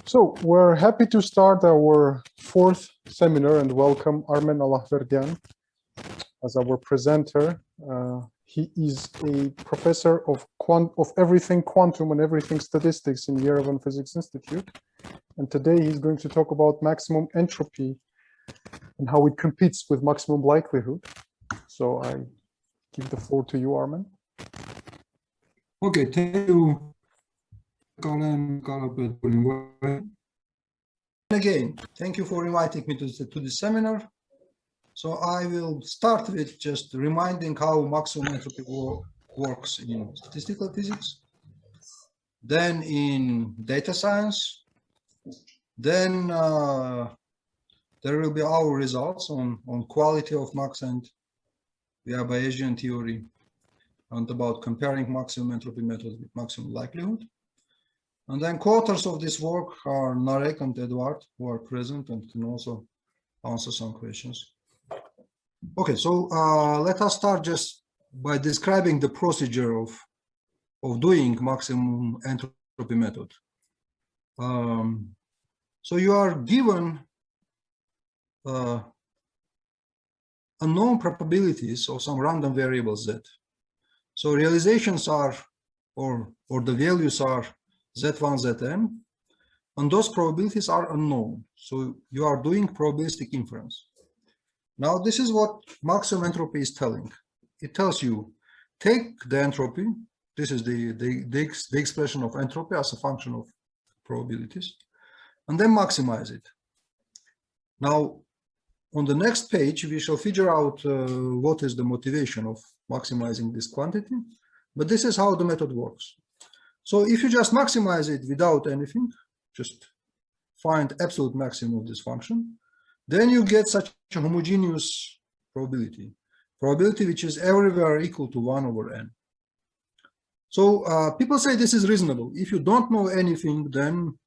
So we're happy to start our fourth seminar and welcome Armen Allahverdyan as our presenter. He is a professor of everything quantum and everything statistics in YerPhI Physics Institute. And today he's going to talk about maximum entropy and how it competes with maximum likelihood. So I give the floor to you, Armen. Okay, thank you. Again, thank you for inviting me to the seminar. So I will start with just reminding how maximum entropy works in statistical physics, then in data science, then there will be our results on quality of MAXENT via Bayesian theory and about comparing maximum entropy method with maximum likelihood. And then co-authors of this work are Narek and Edward, who are present and can also answer some questions. Okay, so let us start just by describing the procedure of doing maximum entropy method. So you are given unknown probabilities of some random variable z. So realizations are, or the values are z1, zn, and those probabilities are unknown. So you are doing probabilistic inference. Now this is what maximum entropy is telling. It tells you, take the entropy, this is the expression of entropy as a function of probabilities, and then maximize it. Now, on the next page, we shall figure out what is the motivation of maximizing this quantity, but this is how the method works. So if you just maximize it without anything, just find absolute maximum of this function, then you get such a homogeneous probability which is everywhere equal to 1 over n. So people say this is reasonable. If you don't know anything, then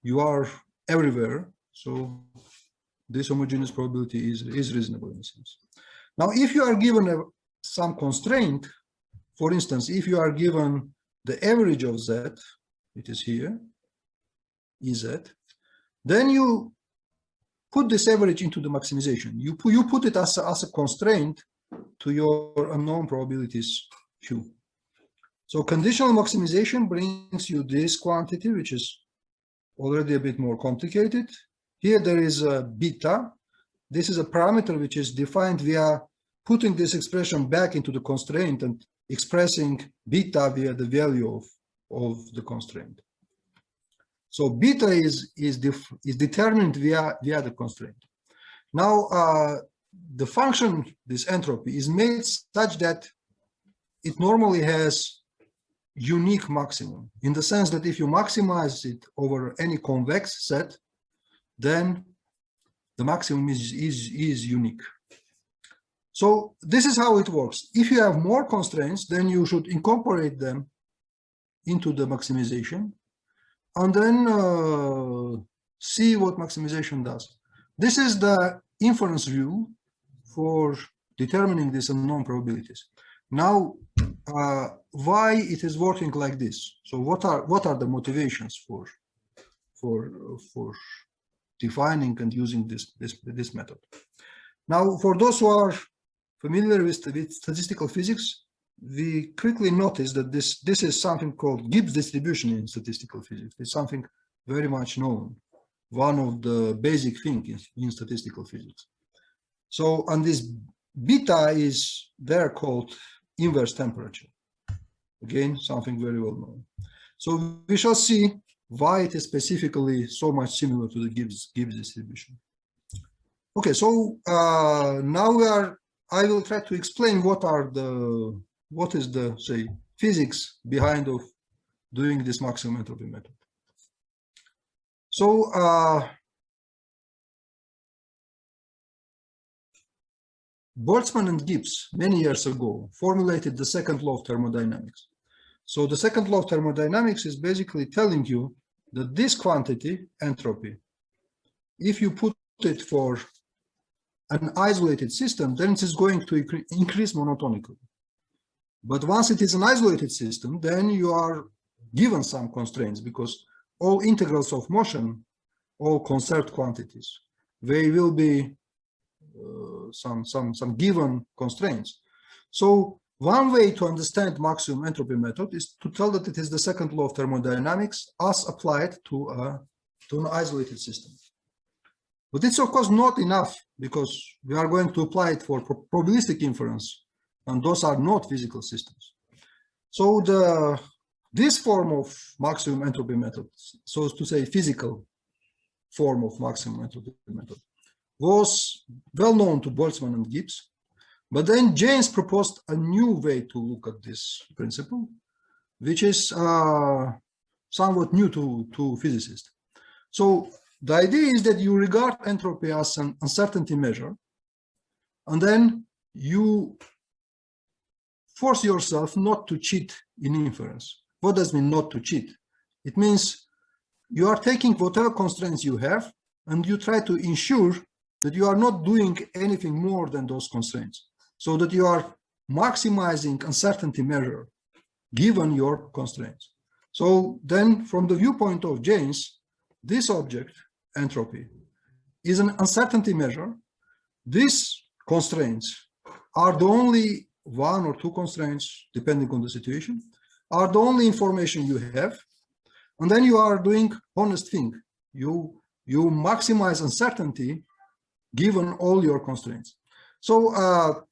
you are everywhere. So this homogeneous probability is reasonable in a sense. Now, if you are given some constraint, for instance, if you are given the average of z, it is here, Ez, then you put this average into the maximization. You put it as a constraint to your unknown probabilities Q. So conditional maximization brings you this quantity, which is already a bit more complicated. Here there is a beta. This is a parameter which is defined via putting this expression back into the constraint and expressing beta via the value of the constraint. So beta is determined via the constraint. Now the function, this entropy, is made such that it normally has unique maximum, in the sense that if you maximize it over any convex set, then the maximum is unique. So this is how it works. If you have more constraints, then you should incorporate them into the maximization and then see what maximization does. This is the inference rule for determining these unknown probabilities. Now, why it is working like this? So what are the motivations for defining and using this method? Now, for those who are familiar with statistical physics, we quickly notice that this is something called Gibbs distribution in statistical physics. It's something very much known, one of the basic things in statistical physics. So, and this beta is there called inverse temperature. Again, something very well known. So we shall see why it is specifically so much similar to the Gibbs distribution. Okay, so now I will try to explain what is the, say, physics behind of doing this maximum entropy method. So Boltzmann and Gibbs many years ago formulated the second law of thermodynamics. So the second law of thermodynamics is basically telling you that this quantity, entropy, if you put it for an isolated system, then it is going to increase monotonically. But once it is an isolated system, then you are given some constraints, because all integrals of motion, all conserved quantities. They will be some given constraints. So one way to understand maximum entropy method is to tell that it is the second law of thermodynamics as applied to an isolated system. But it's of course not enough, because we are going to apply it for probabilistic inference, and those are not physical systems. So this form of maximum entropy method, so to say physical form of maximum entropy method, was well known to Boltzmann and Gibbs. But then James proposed a new way to look at this principle, which is somewhat new to physicists. So the idea is that you regard entropy as an uncertainty measure, and then you force yourself not to cheat in inference. What does it mean not to cheat? It means you are taking whatever constraints you have, and you try to ensure that you are not doing anything more than those constraints, so that you are maximizing uncertainty measure given your constraints. So then from the viewpoint of James, this object, entropy, is an uncertainty measure. These constraints are the only one or two constraints, depending on the situation, are the only information you have. And then you are doing honest thing. You maximize uncertainty given all your constraints. So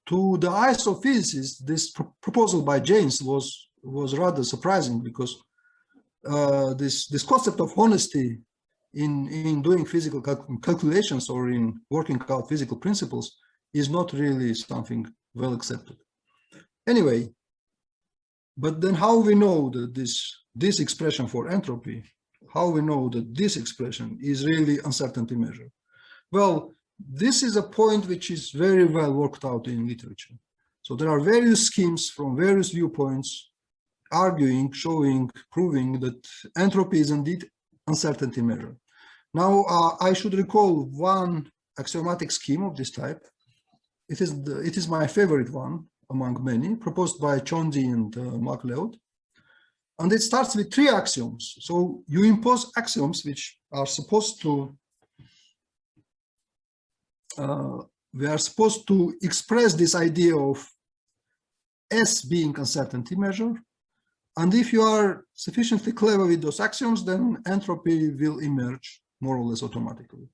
to the eyes of physicists, this proposal by James was rather surprising, because this concept of honesty in doing physical calculations or in working out physical principles is not really something well accepted. Anyway, but then how we know that this expression for entropy, how we know that this expression is really uncertainty measure? Well, this is a point which is very well worked out in literature. So there are various schemes from various viewpoints arguing, showing, proving that entropy is indeed uncertainty measure. Now, I should recall one axiomatic scheme of this type. It is my favorite one among many, proposed by Chonzi and MacLeod. And it starts with three axioms. So you impose axioms which are supposed to we are supposed to express this idea of S being uncertainty measure. And if you are sufficiently clever with those axioms, then entropy will emerge more or less automatically.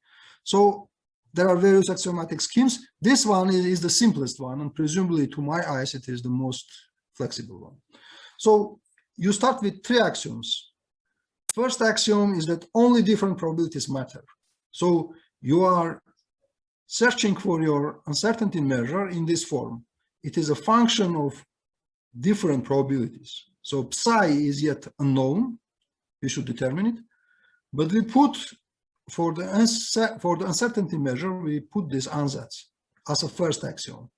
So there are various axiomatic schemes. This one is the simplest one, and presumably to my eyes, it is the most flexible one. So you start with three axioms. First axiom is that only different probabilities matter. So you are searching for your uncertainty measure in this form. It is a function of different probabilities. So psi is yet unknown. We should determine it. But we put, for the uncertainty measure, we put this ansatz as a first axiom.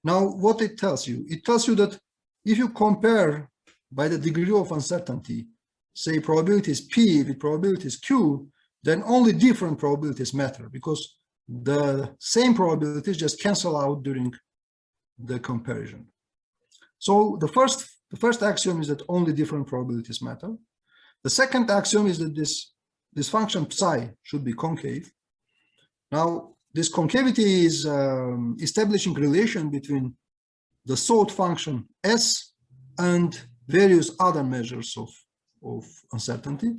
Now, what it tells you? It tells you that if you compare by the degree of uncertainty, say probabilities P with probabilities Q, then only different probabilities matter, because the same probabilities just cancel out during the comparison. So the first axiom is that only different probabilities matter. The second axiom is that this function psi should be concave. Now, this concavity is establishing relation between the sought function S and various other measures of uncertainty.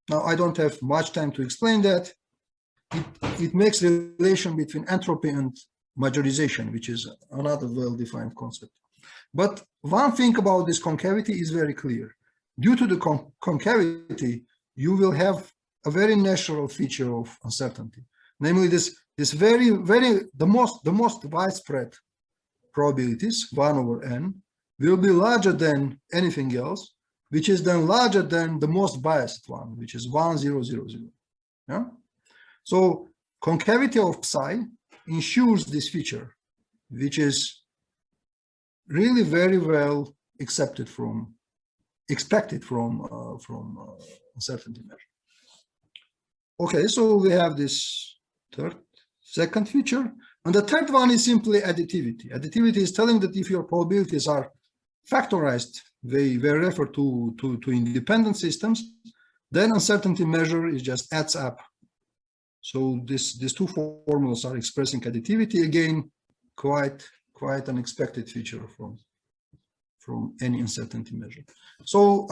Now, I don't have much time to explain that. It makes relation between entropy and majorization, which is another well-defined concept. But one thing about this concavity is very clear. Due to the concavity, you will have a very natural feature of uncertainty, namely the most widespread probabilities, 1 over n, will be larger than anything else, which is then larger than the most biased one, which is 1, 0, 0, 0. Yeah? So concavity of psi ensures this feature, which is really very well expected from uncertainty measure. Okay, so we have this second feature, and the third one is simply additivity. Additivity is telling that if your probabilities are factorized they refer to independent systems, then uncertainty measure is just adds up. So these two formulas are expressing additivity, again, quite unexpected feature from any uncertainty measure. So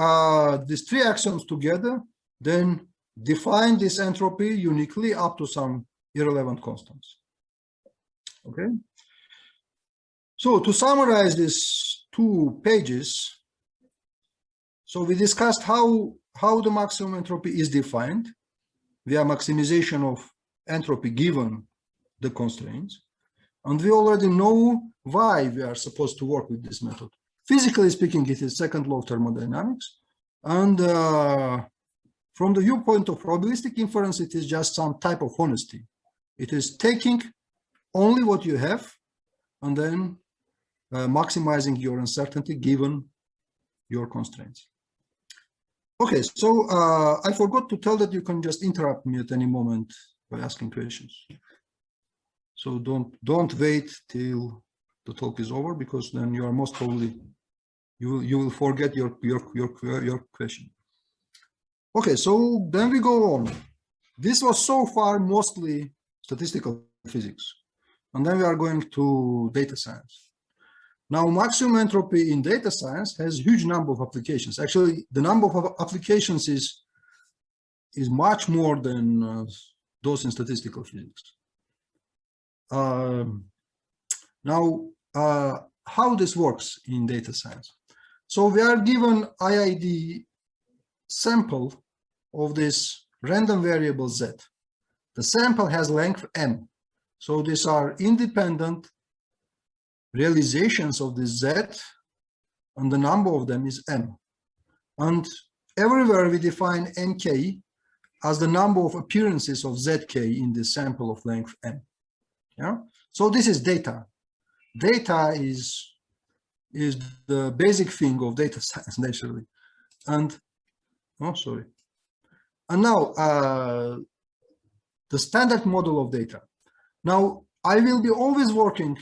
these three axioms together then define this entropy uniquely up to some irrelevant constants. Okay. So to summarize these 2 pages, so we discussed how the maximum entropy is defined via maximization of entropy given the constraints. And we already know why we are supposed to work with this method. Physically speaking, it is second law of thermodynamics. And from the viewpoint of probabilistic inference, it is just some type of honesty. It is taking only what you have and then maximizing your uncertainty given your constraints. Okay, so I forgot to tell that you can just interrupt me at any moment by asking questions. So don't wait till the talk is over, because then you are most probably you will forget your question. Okay, so then we go on. This was so far mostly statistical physics, and then we are going to data science. Now, maximum entropy in data science has a huge number of applications. Actually, the number of applications is much more than those in statistical physics. Now, how this works in data science? So we are given IID sample of this random variable z. The sample has length m. So these are independent realizations of this z, and the number of them is m. And everywhere we define nk as the number of appearances of zk in this sample of length m. Yeah. So this is data. Data is the basic thing of data science, naturally. And oh, sorry. And now the standard model of data. Now I will be always working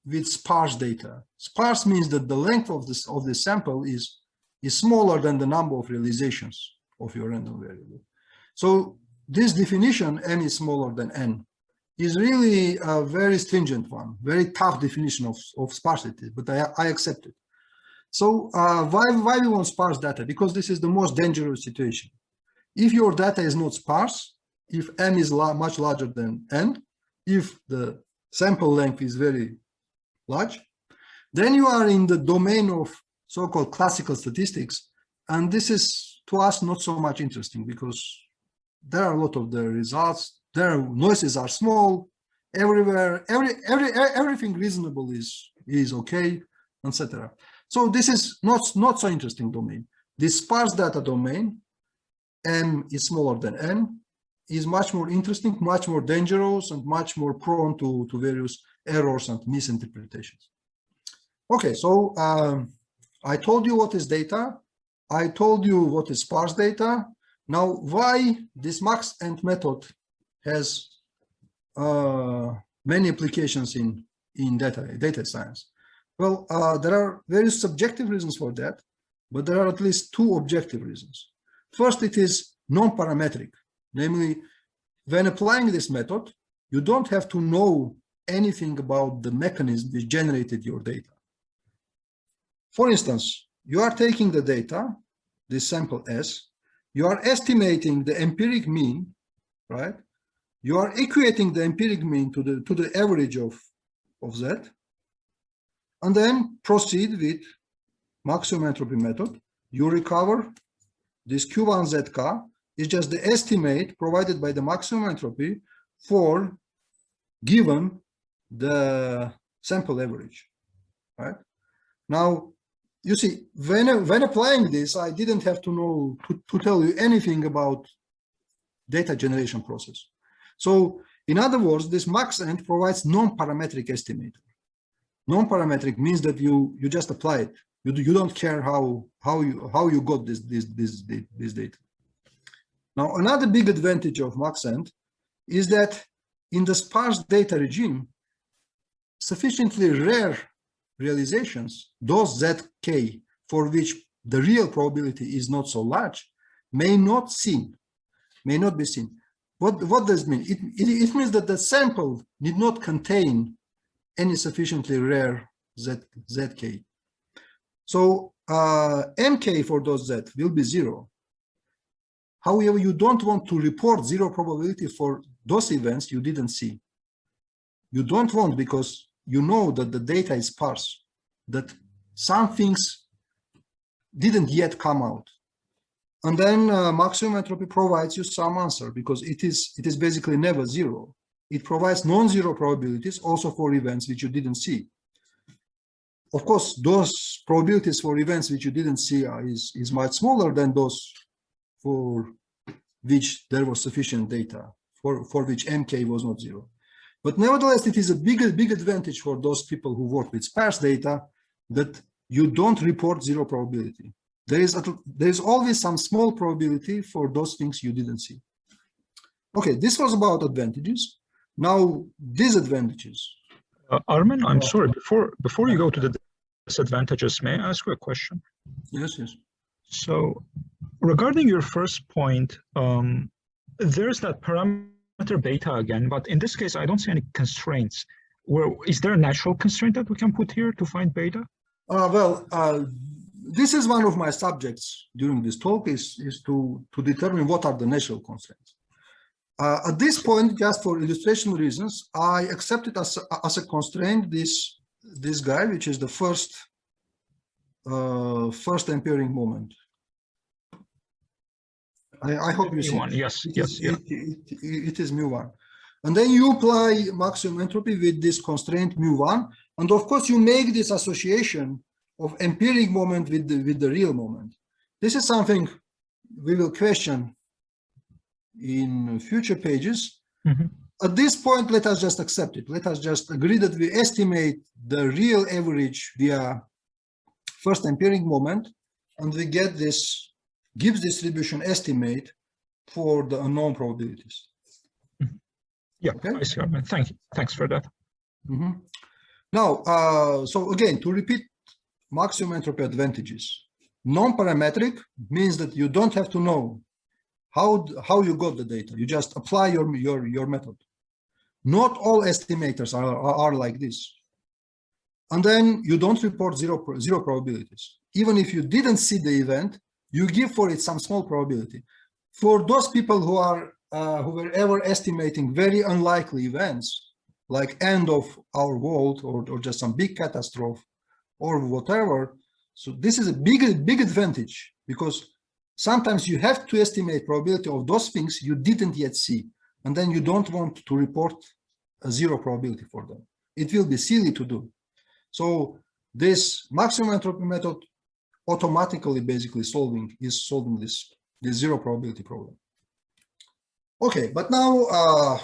with sparse data. Sparse means that the length of this sample is smaller than the number of realizations of your random variable. So this definition, n is smaller than n, is really a very stringent one, very tough definition of sparsity, but I accept it. So why we want sparse data? Because this is the most dangerous situation. If your data is not sparse, if m is much larger than n, if the sample length is very large, then you are in the domain of so-called classical statistics, and this is to us not so much interesting, because there are a lot of the results, their noises are small everywhere, everything reasonable is okay, etc. So this is not so interesting domain. This sparse data domain, m is smaller than n, is much more interesting, much more dangerous, and much more prone to various errors and misinterpretations. Okay, so I told you what is data. I told you what is sparse data. Now, why this MAXENT method has many applications in data science? Well, there are various subjective reasons for that, but there are at least 2 objective reasons. First, it is non-parametric. Namely, when applying this method, you don't have to know anything about the mechanism which generated your data. For instance, you are taking the data, this sample S, you are estimating the empiric mean, right? You are equating the empiric mean to the average of Z, and then proceed with maximum entropy method. You recover this Q1 ZK is just the estimate provided by the maximum entropy for given the sample average, right? Now, you see, when applying this, I didn't have to know to tell you anything about data generation process. So, in other words, this MAXENT provides non-parametric estimator. Non-parametric means that you just apply it. You don't care how you got this data. Now, another big advantage of MAXENT is that in the sparse data regime, sufficiently rare realizations, those ZK for which the real probability is not so large, may not be seen. What does it mean? It means that the sample did not contain any sufficiently rare zk. So mk for those z will be 0. However, you don't want to report 0 probability for those events you didn't see. You don't want, because you know that the data is sparse, that some things didn't yet come out. And then maximum entropy provides you some answer, because it is basically never 0. It provides non-zero probabilities also for events which you didn't see. Of course, those probabilities for events which you didn't see is much smaller than those for which there was sufficient data, for which MK was not 0. But nevertheless, it is a big advantage for those people who work with sparse data that you don't report 0 probability. There is always some small probability for those things you didn't see. Okay, this was about advantages. Now, disadvantages. Armen, I'm sorry, before you go to the disadvantages, may I ask you a question? Yes, yes. So regarding your first point, there's that parameter beta again, but in this case, I don't see any constraints. Is there a natural constraint that we can put here to find beta? This is one of my subjects during this talk is to determine what are the natural constraints. At this point, just for illustration reasons, I accepted as a constraint this guy, which is the first ampering moment. I hope you see. Yes, it is mu1. And then you apply maximum entropy with this constraint mu1. And of course, you make this association of empiric moment with the real moment. This is something we will question in future pages. Mm-hmm. At this point, let us just accept it. Let us just agree that we estimate the real average via first empiric moment, and we get this Gibbs distribution estimate for the unknown probabilities. Mm-hmm. Yeah, okay? I see. Thank you. Thanks for that. Mm-hmm. Now, so again, to repeat maximum entropy advantages. Non-parametric means that you don't have to know how you got the data. You just apply your method. Not all estimators are like this. And then you don't report zero probabilities. Even if you didn't see the event, you give for it some small probability. For those people who were ever estimating very unlikely events, like end of our world or just some big catastrophe or whatever, so this is a big advantage, because sometimes you have to estimate probability of those things you didn't yet see, and then you don't want to report a 0 probability for them. It will be silly to do. So this maximum entropy method automatically basically solving this 0 probability problem. Okay, but now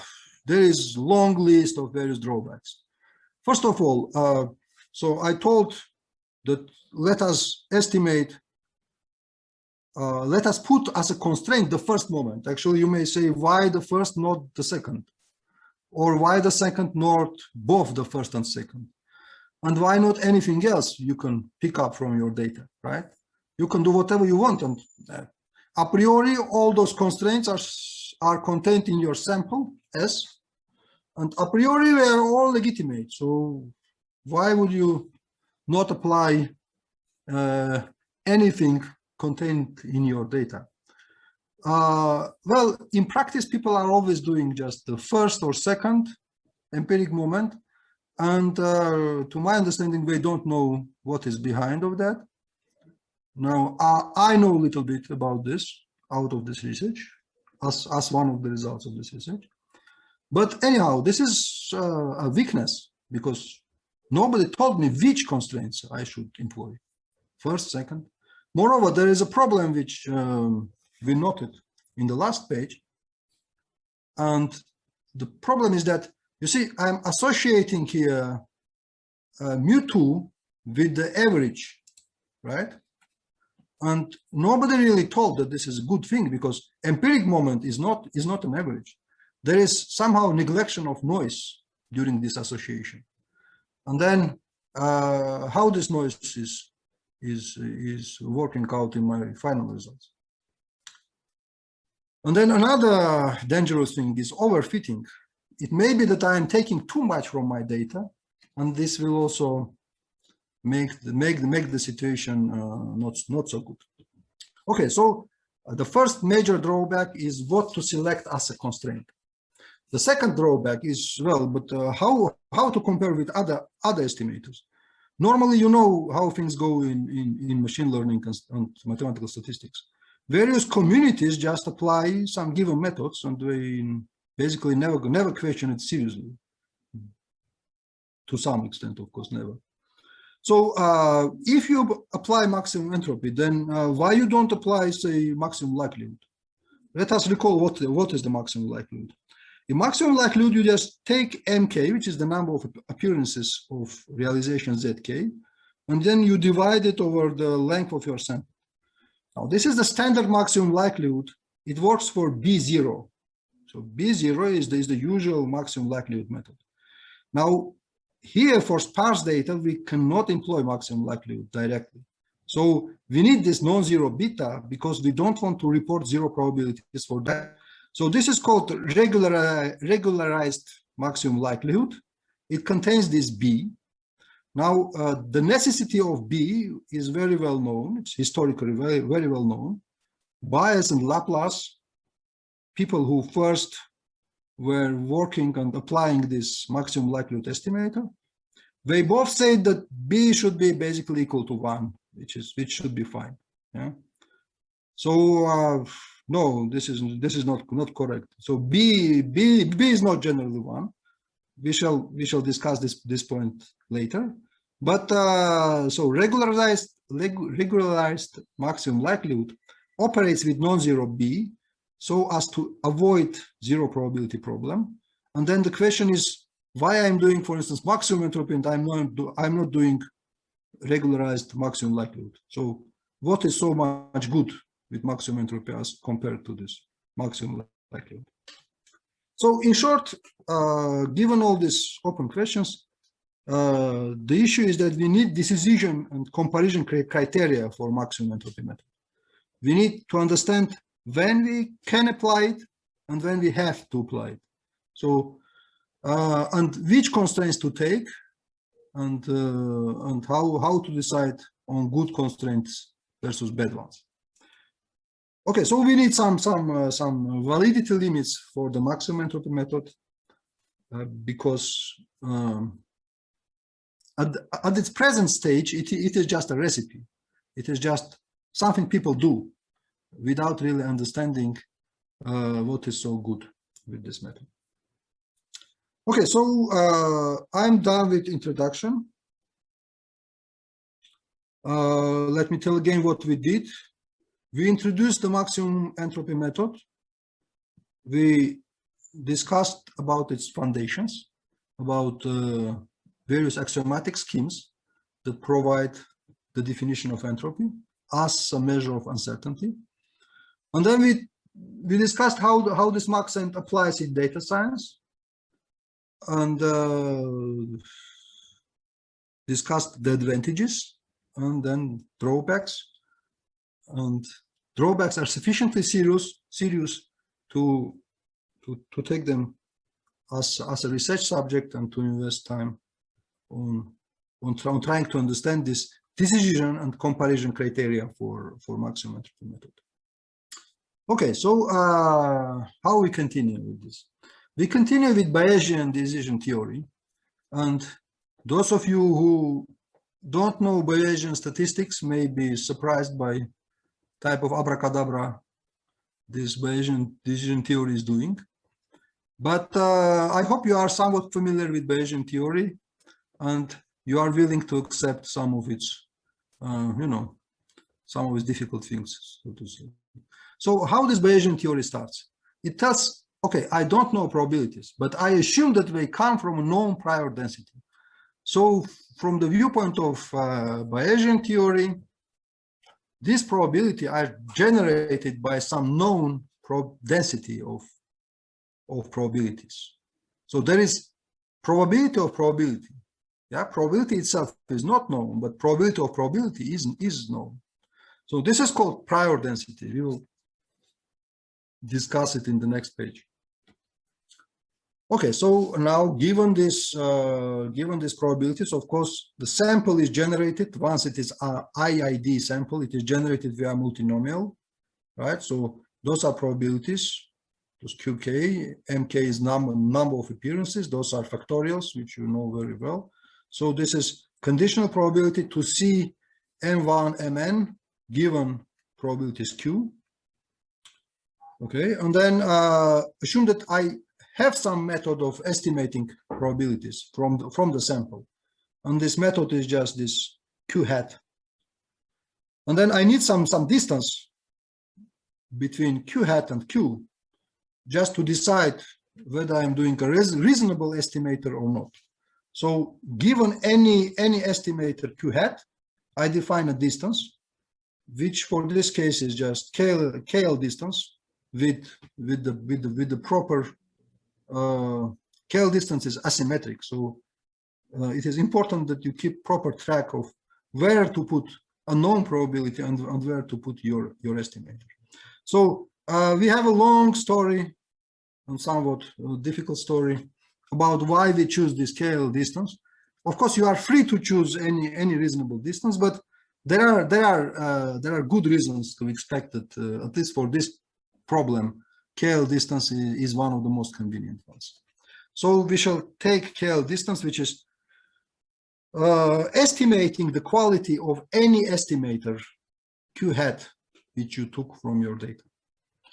there is long list of various drawbacks. First of all, so I told that let us estimate, let us put as a constraint the first moment. Actually, you may say, why the first, not the second? Or why the second, not both the first and second? And why not anything else you can pick up from your data, right? You can do whatever you want. And a priori, all those constraints are contained in your sample S. And a priori, they are all legitimate. So why would you not apply anything contained in your data? Well, in practice, people are always doing just the first or second empiric moment. And to my understanding, they don't know what is behind of that. Now, I know a little bit about this out of this research as one of the results of this research. But anyhow, this is a weakness, because nobody told me which constraints I should employ. First, second. Moreover, there is a problem which we noted in the last page. And the problem is that, you see, I'm associating here mu2 with the average, right? And nobody really told that this is a good thing, because empiric moment is not an average. There is somehow neglection of noise during this association. And then how this noise is is working out in my final results. And then another dangerous thing is overfitting. It may be that I am taking too much from my data, and this will also make the situation not so good. Okay, so the first major drawback is what to select as a constraint. The second drawback is, well, but how to compare with other estimators. Normally, you know how things go in machine learning and mathematical statistics. Various communities just apply some given methods, and they basically never question it seriously. To some extent, of course, never. So if you apply maximum entropy, then why you don't apply, say, maximum likelihood? Let us recall what is the maximum likelihood. In maximum likelihood, you just take mk, which is the number of appearances of realization zk, and then you divide it over the length of your sample. Now, this is the standard maximum likelihood. It works for B0. So B0 is the usual maximum likelihood method. Now, here for sparse data, we cannot employ maximum likelihood directly. So we need this non-zero beta because we don't want to report zero probabilities for that. So this is called regularized maximum likelihood. It contains this B. Now, the necessity of B is very well known. It's historically very well known. Bayes and Laplace, people who first were working on applying this maximum likelihood estimator, they both said that B should be basically equal to 1, which should be fine. Yeah. So no, this is not correct. So B is not generally 1. We shall discuss this point later. But so regularized maximum likelihood operates with non-zero B so as to avoid zero probability problem. And then the question is why I'm doing, for instance, maximum entropy and I'm not doing regularized maximum likelihood. So what is so much good with maximum entropy as compared to this maximum likelihood? So in short, given all these open questions, the issue is that we need decision and comparison criteria for maximum entropy method. We need to understand when we can apply it and when we have to apply it. So, and which constraints to take and how to decide on good constraints versus bad ones. Okay, so we need some validity limits for the maximum entropy method because at its present stage, it is just a recipe. It is just something people do without really understanding what is so good with this method. Okay, so I'm done with introduction. Let me tell again what we did. We introduced the maximum entropy method. We discussed about its foundations, about various axiomatic schemes that provide the definition of entropy as a measure of uncertainty. And then we discussed how this MAXENT applies in data science and discussed the advantages and then drawbacks. And drawbacks are sufficiently serious to take them as a research subject and to invest time on trying to understand this decision and comparison criteria for maximum entropy method. Okay, so how we continue with this? We continue with Bayesian decision theory, and those of you who don't know Bayesian statistics may be surprised by type of abracadabra this Bayesian decision theory is doing. But I hope you are somewhat familiar with Bayesian theory and you are willing to accept some of its, some of its difficult things, so to say. So how this Bayesian theory starts? It tells, okay, I don't know probabilities, but I assume that they come from a known prior density. So from the viewpoint of Bayesian theory, these probability are generated by some known density of probabilities. So there is probability of probability. Yeah, probability itself is not known, but probability of probability is known. So this is called prior density. We will discuss it in the next page. Okay, so now given these probabilities, of course, the sample is generated once it is an IID sample. It is generated via multinomial, right? So those are probabilities. Those QK, MK is number of appearances. Those are factorials, which you know very well. So this is conditional probability to see M1, Mn given probabilities Q. Okay, and then assume that I have some method of estimating probabilities from the sample. And this method is just this Q hat. And then I need some distance between Q hat and Q just to decide whether I'm doing a reasonable estimator or not. So given any estimator Q hat, I define a distance, which for this case is just KL distance with the proper KL distance is asymmetric. So it is important that you keep proper track of where to put a known probability and where to put your estimator. So we have a long story and somewhat difficult story about why we choose this KL distance. Of course, you are free to choose any reasonable distance, but there are good reasons to expect that at least for this problem, KL distance is one of the most convenient ones. So we shall take KL distance, which is estimating the quality of any estimator Q hat which you took from your data,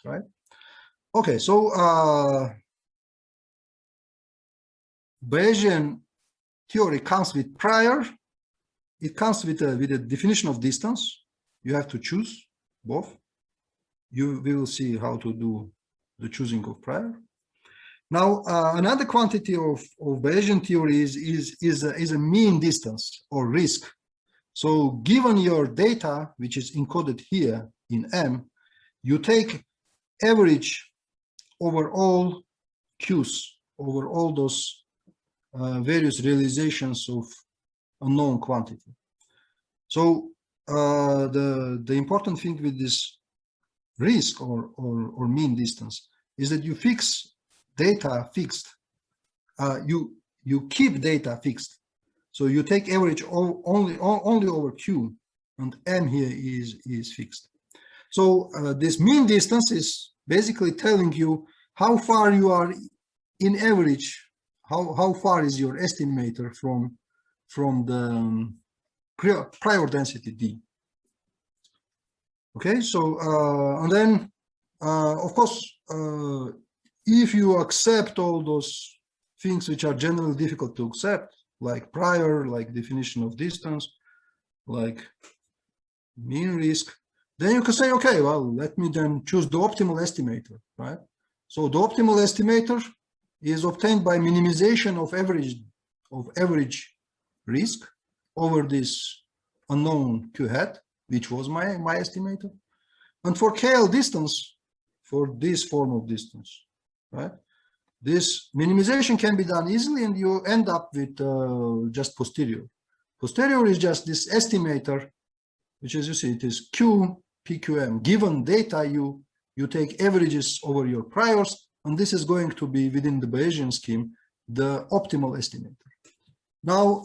right? Okay, so Bayesian theory comes with prior. It comes with a definition of distance. You have to choose both. We will see how to do the choosing of prior. Now, another quantity of Bayesian theory is a mean distance or risk. So given your data, which is encoded here in M, you take average over all Qs, over all those various realizations of a known quantity. So the important thing with this risk or mean distance is that you fix data fixed. You keep data fixed. So you take average only over Q, and M here is fixed. So this mean distance is basically telling you how far you are in average, how far is your estimator from the prior density D. Okay, so and then of course if you accept all those things which are generally difficult to accept, like prior, like definition of distance, like mean risk, then you can say, okay, well, let me then choose the optimal estimator, right? So the optimal estimator is obtained by minimization of average risk over this unknown Q hat, which was my estimator. And for KL distance, for this form of distance, right? This minimization can be done easily, and you end up with just posterior. Posterior is just this estimator, which, as you see, it is Q, PQM. Given data, you take averages over your priors, and this is going to be within the Bayesian scheme, the optimal estimator. Now,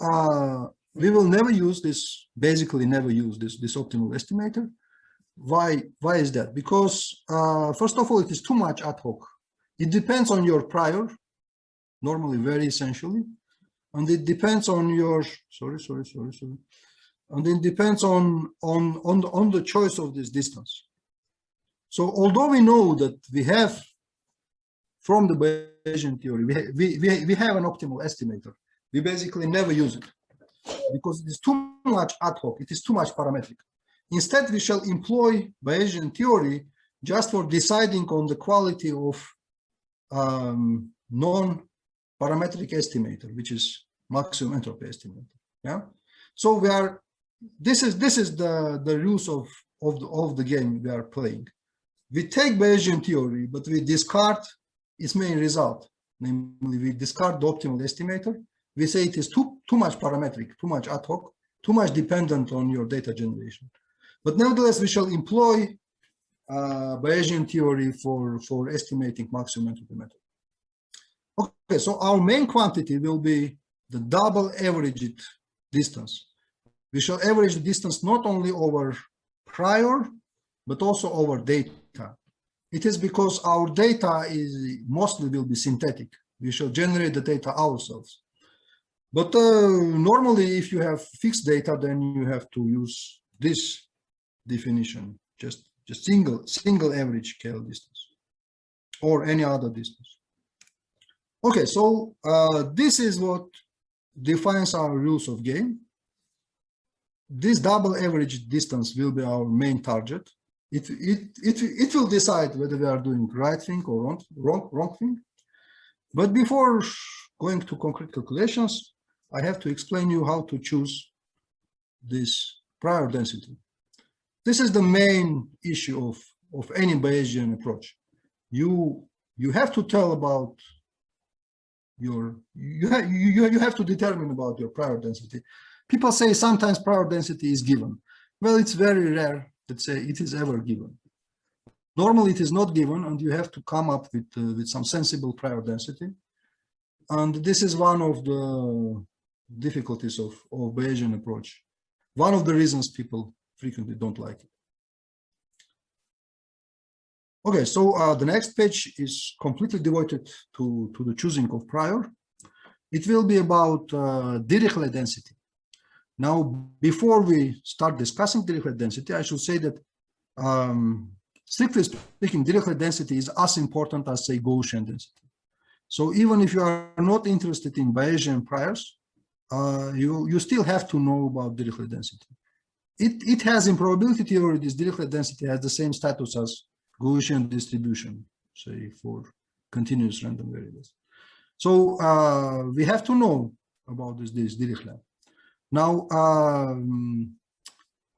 we will never use this, basically never use this optimal estimator. Why is that? Because, first of all, it is too much ad hoc. It depends on your prior, normally very essentially, and it depends on your, and it depends on the choice of this distance. So although we know that we have, from the Bayesian theory, we have an optimal estimator, we basically never use it because it is too much ad hoc, it is too much parametric. Instead, we shall employ Bayesian theory just for deciding on the quality of non-parametric estimator, which is maximum entropy estimator. Yeah. So we are. This is the rules of the game we are playing. We take Bayesian theory, but we discard its main result. Namely, we discard the optimal estimator. We say it is too too much parametric, too much ad hoc, too much dependent on your data generation. But nevertheless, we shall employ Bayesian theory for estimating maximum entropy method. Okay, so our main quantity will be the double averaged distance. We shall average the distance not only over prior, but also over data. It is because our data is mostly will be synthetic. We shall generate the data ourselves. But normally, if you have fixed data, then you have to use this definition, just single average scale distance, or any other distance. Okay, so this is what defines our rules of game. This double average distance will be our main target. It will decide whether we are doing right thing or wrong thing. But before going to concrete calculations, I have to explain you how to choose this prior density. This is the main issue of any Bayesian approach. You have to tell about you have to determine about your prior density. People say sometimes prior density is given. Well, it's very rare that say it is ever given. Normally, it is not given, and you have to come up with some sensible prior density. And this is one of the difficulties of Bayesian approach. One of the reasons people frequently don't like it. Okay, so the next page is completely devoted to the choosing of prior. It will be about Dirichlet density. Now, before we start discussing Dirichlet density, I should say that strictly speaking, Dirichlet density is as important as, say, Gaussian density. So even if you are not interested in Bayesian priors, you still have to know about Dirichlet density. It has, in probability theory, this Dirichlet density has the same status as Gaussian distribution, say, for continuous random variables. So we have to know about this Dirichlet. Now,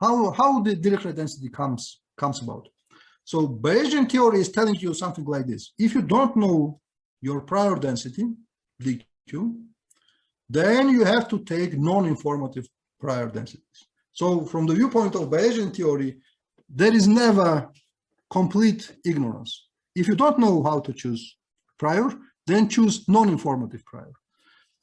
how the Dirichlet density comes about? So Bayesian theory is telling you something like this. If you don't know your prior density, dq, then you have to take non-informative prior densities. So from the viewpoint of Bayesian theory, there is never complete ignorance. If you don't know how to choose prior, then choose non-informative prior.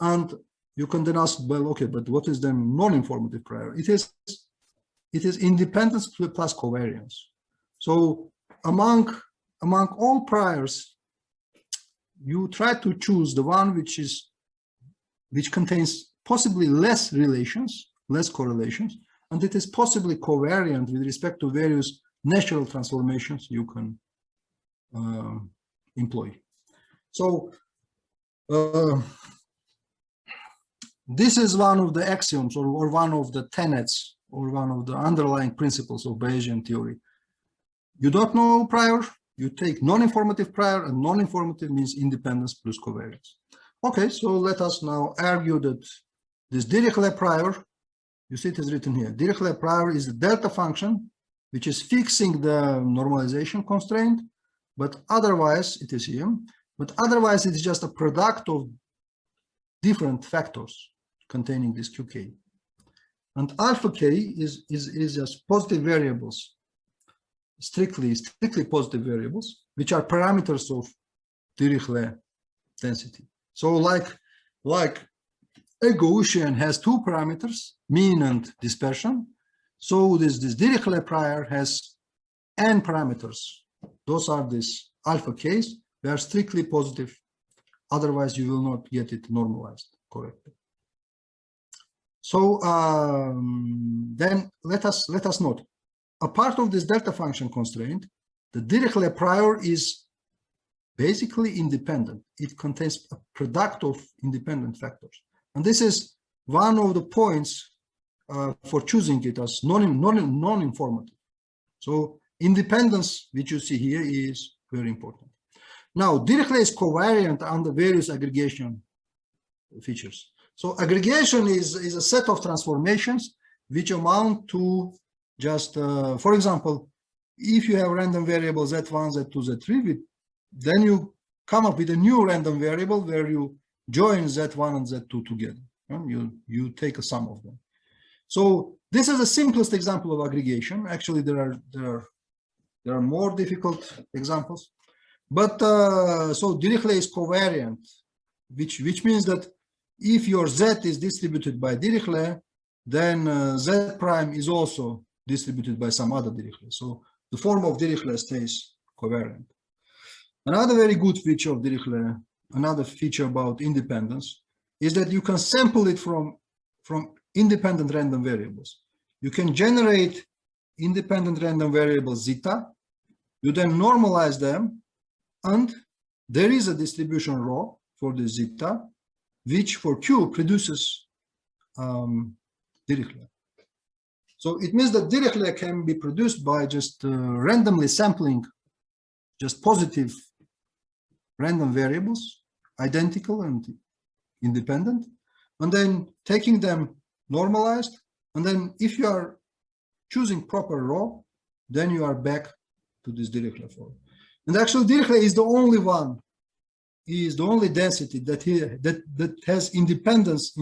And you can then ask, well, okay, but what is then non-informative prior? It is independence plus covariance. So among all priors, you try to choose the one which contains possibly less relations, less correlations, and it is possibly covariant with respect to various natural transformations you can employ. So this is one of the axioms or one of the tenets or one of the underlying principles of Bayesian theory. You don't know prior, you take non-informative prior, and non-informative means independence plus covariance. Okay, so let us now argue that this Dirichlet prior, you see it is written here, Dirichlet prior is the delta function which is fixing the normalization constraint, but otherwise it is here, but otherwise it is just a product of different factors containing this qk. And alpha k is just positive variables, strictly positive variables, which are parameters of Dirichlet density. So like a Gaussian has two parameters, mean and dispersion. So this Dirichlet prior has n parameters. Those are this alpha k's. They are strictly positive. Otherwise, you will not get it normalized correctly. So then let us note, a part of this delta function constraint, the Dirichlet prior is basically independent. It contains a product of independent factors. And this is one of the points for choosing it as non-informative. So independence, which you see here, is very important. Now, Dirichlet is covariant under various aggregation features. So aggregation is a set of transformations which amount to just, for example, if you have random variables Z1, Z2, Z3, then you come up with a new random variable where you join Z1 and Z2 together. You take a sum of them. So this is the simplest example of aggregation. Actually, there are more difficult examples. But so Dirichlet is covariant, which means that if your Z is distributed by Dirichlet, then Z prime is also distributed by some other Dirichlet. So the form of Dirichlet stays covariant. Another very good feature of Dirichlet, another feature about independence, is that you can sample it from independent random variables. You can generate independent random variables zeta, you then normalize them, and there is a distribution rho for the zeta, which for Q produces Dirichlet. So it means that Dirichlet can be produced by just randomly sampling just positive random variables, identical and independent, and then taking them normalized. And then if you are choosing proper rho, then you are back to this Dirichlet form. And actually Dirichlet is the only one, he is the only density that has independence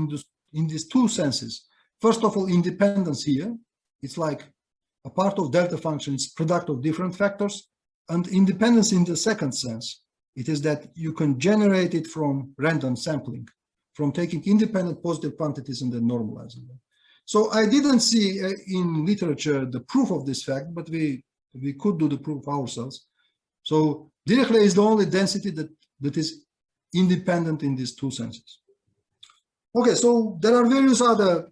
in these two senses. First of all, independence here, it's like a part of delta function, it's product of different factors. And independence in the second sense, it is that you can generate it from random sampling, from taking independent positive quantities and then normalizing them. So I didn't see in literature the proof of this fact, but we could do the proof ourselves. So Dirichlet is the only density that is independent in these two senses. Okay, so there are various other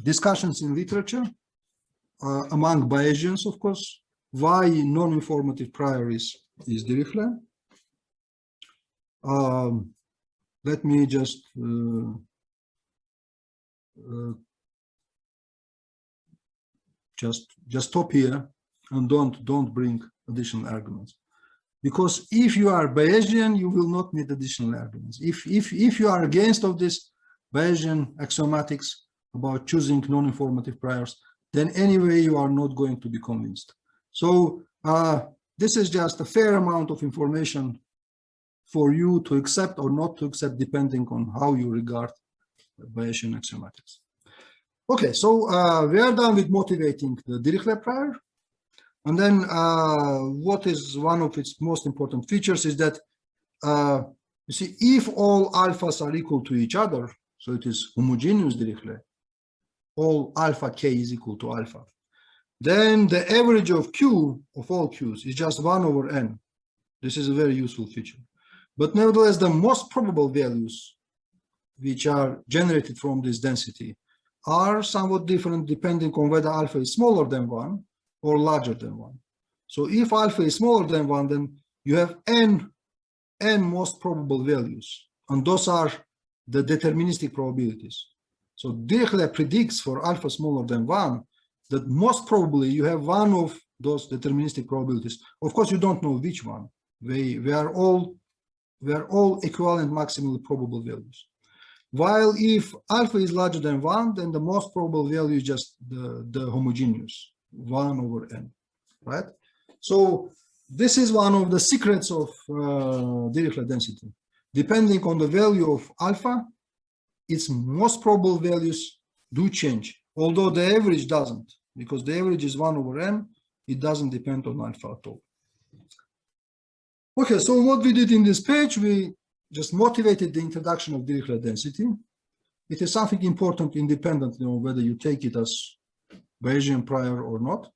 discussions in literature among Bayesians, of course, why non-informative prior is Dirichlet. Let me just stop here and don't bring additional arguments, because if you are Bayesian, you will not need additional arguments. If you are against of this Bayesian axiomatics about choosing non-informative priors, then anyway you are not going to be convinced. So this is just a fair amount of information for you to accept or not to accept, depending on how you regard Bayesian axiomatics. Okay, so we are done with motivating the Dirichlet prior. And then what is one of its most important features is that, you see, if all alphas are equal to each other, so it is homogeneous Dirichlet, all alpha k is equal to alpha, then the average of Q, of all Qs, is just 1 over n. This is a very useful feature. But nevertheless, the most probable values which are generated from this density are somewhat different depending on whether alpha is smaller than 1 or larger than 1. So if alpha is smaller than 1, then you have n most probable values, and those are the deterministic probabilities. So Dirichlet predicts for alpha smaller than 1 that most probably you have one of those deterministic probabilities. Of course, you don't know which one. We are all equivalent maximally probable values. While if alpha is larger than 1, then the most probable value is just the homogeneous, 1 over n, right? So this is one of the secrets of Dirichlet density. Depending on the value of alpha, its most probable values do change, although the average doesn't, because the average is 1 over n, it doesn't depend on alpha at all. Okay, so what we did in this page, we just motivated the introduction of Dirichlet density. It is something important independently of whether you take it as Bayesian prior or not.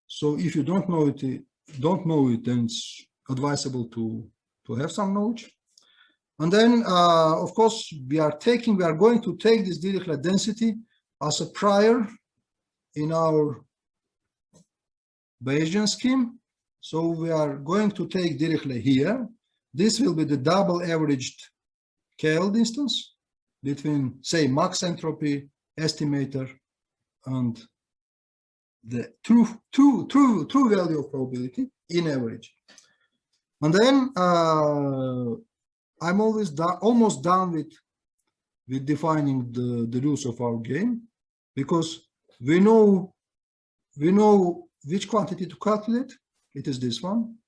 So if you don't know it, then it's advisable to have some knowledge. And then, of course, we are going to take this Dirichlet density as a prior in our Bayesian scheme. So we are going to take Dirichlet here. This will be the double averaged KL distance between, say, max entropy, estimator, and the true value of probability in average. And then I'm almost done with defining the rules of our game, because we know which quantity to calculate. It is this one.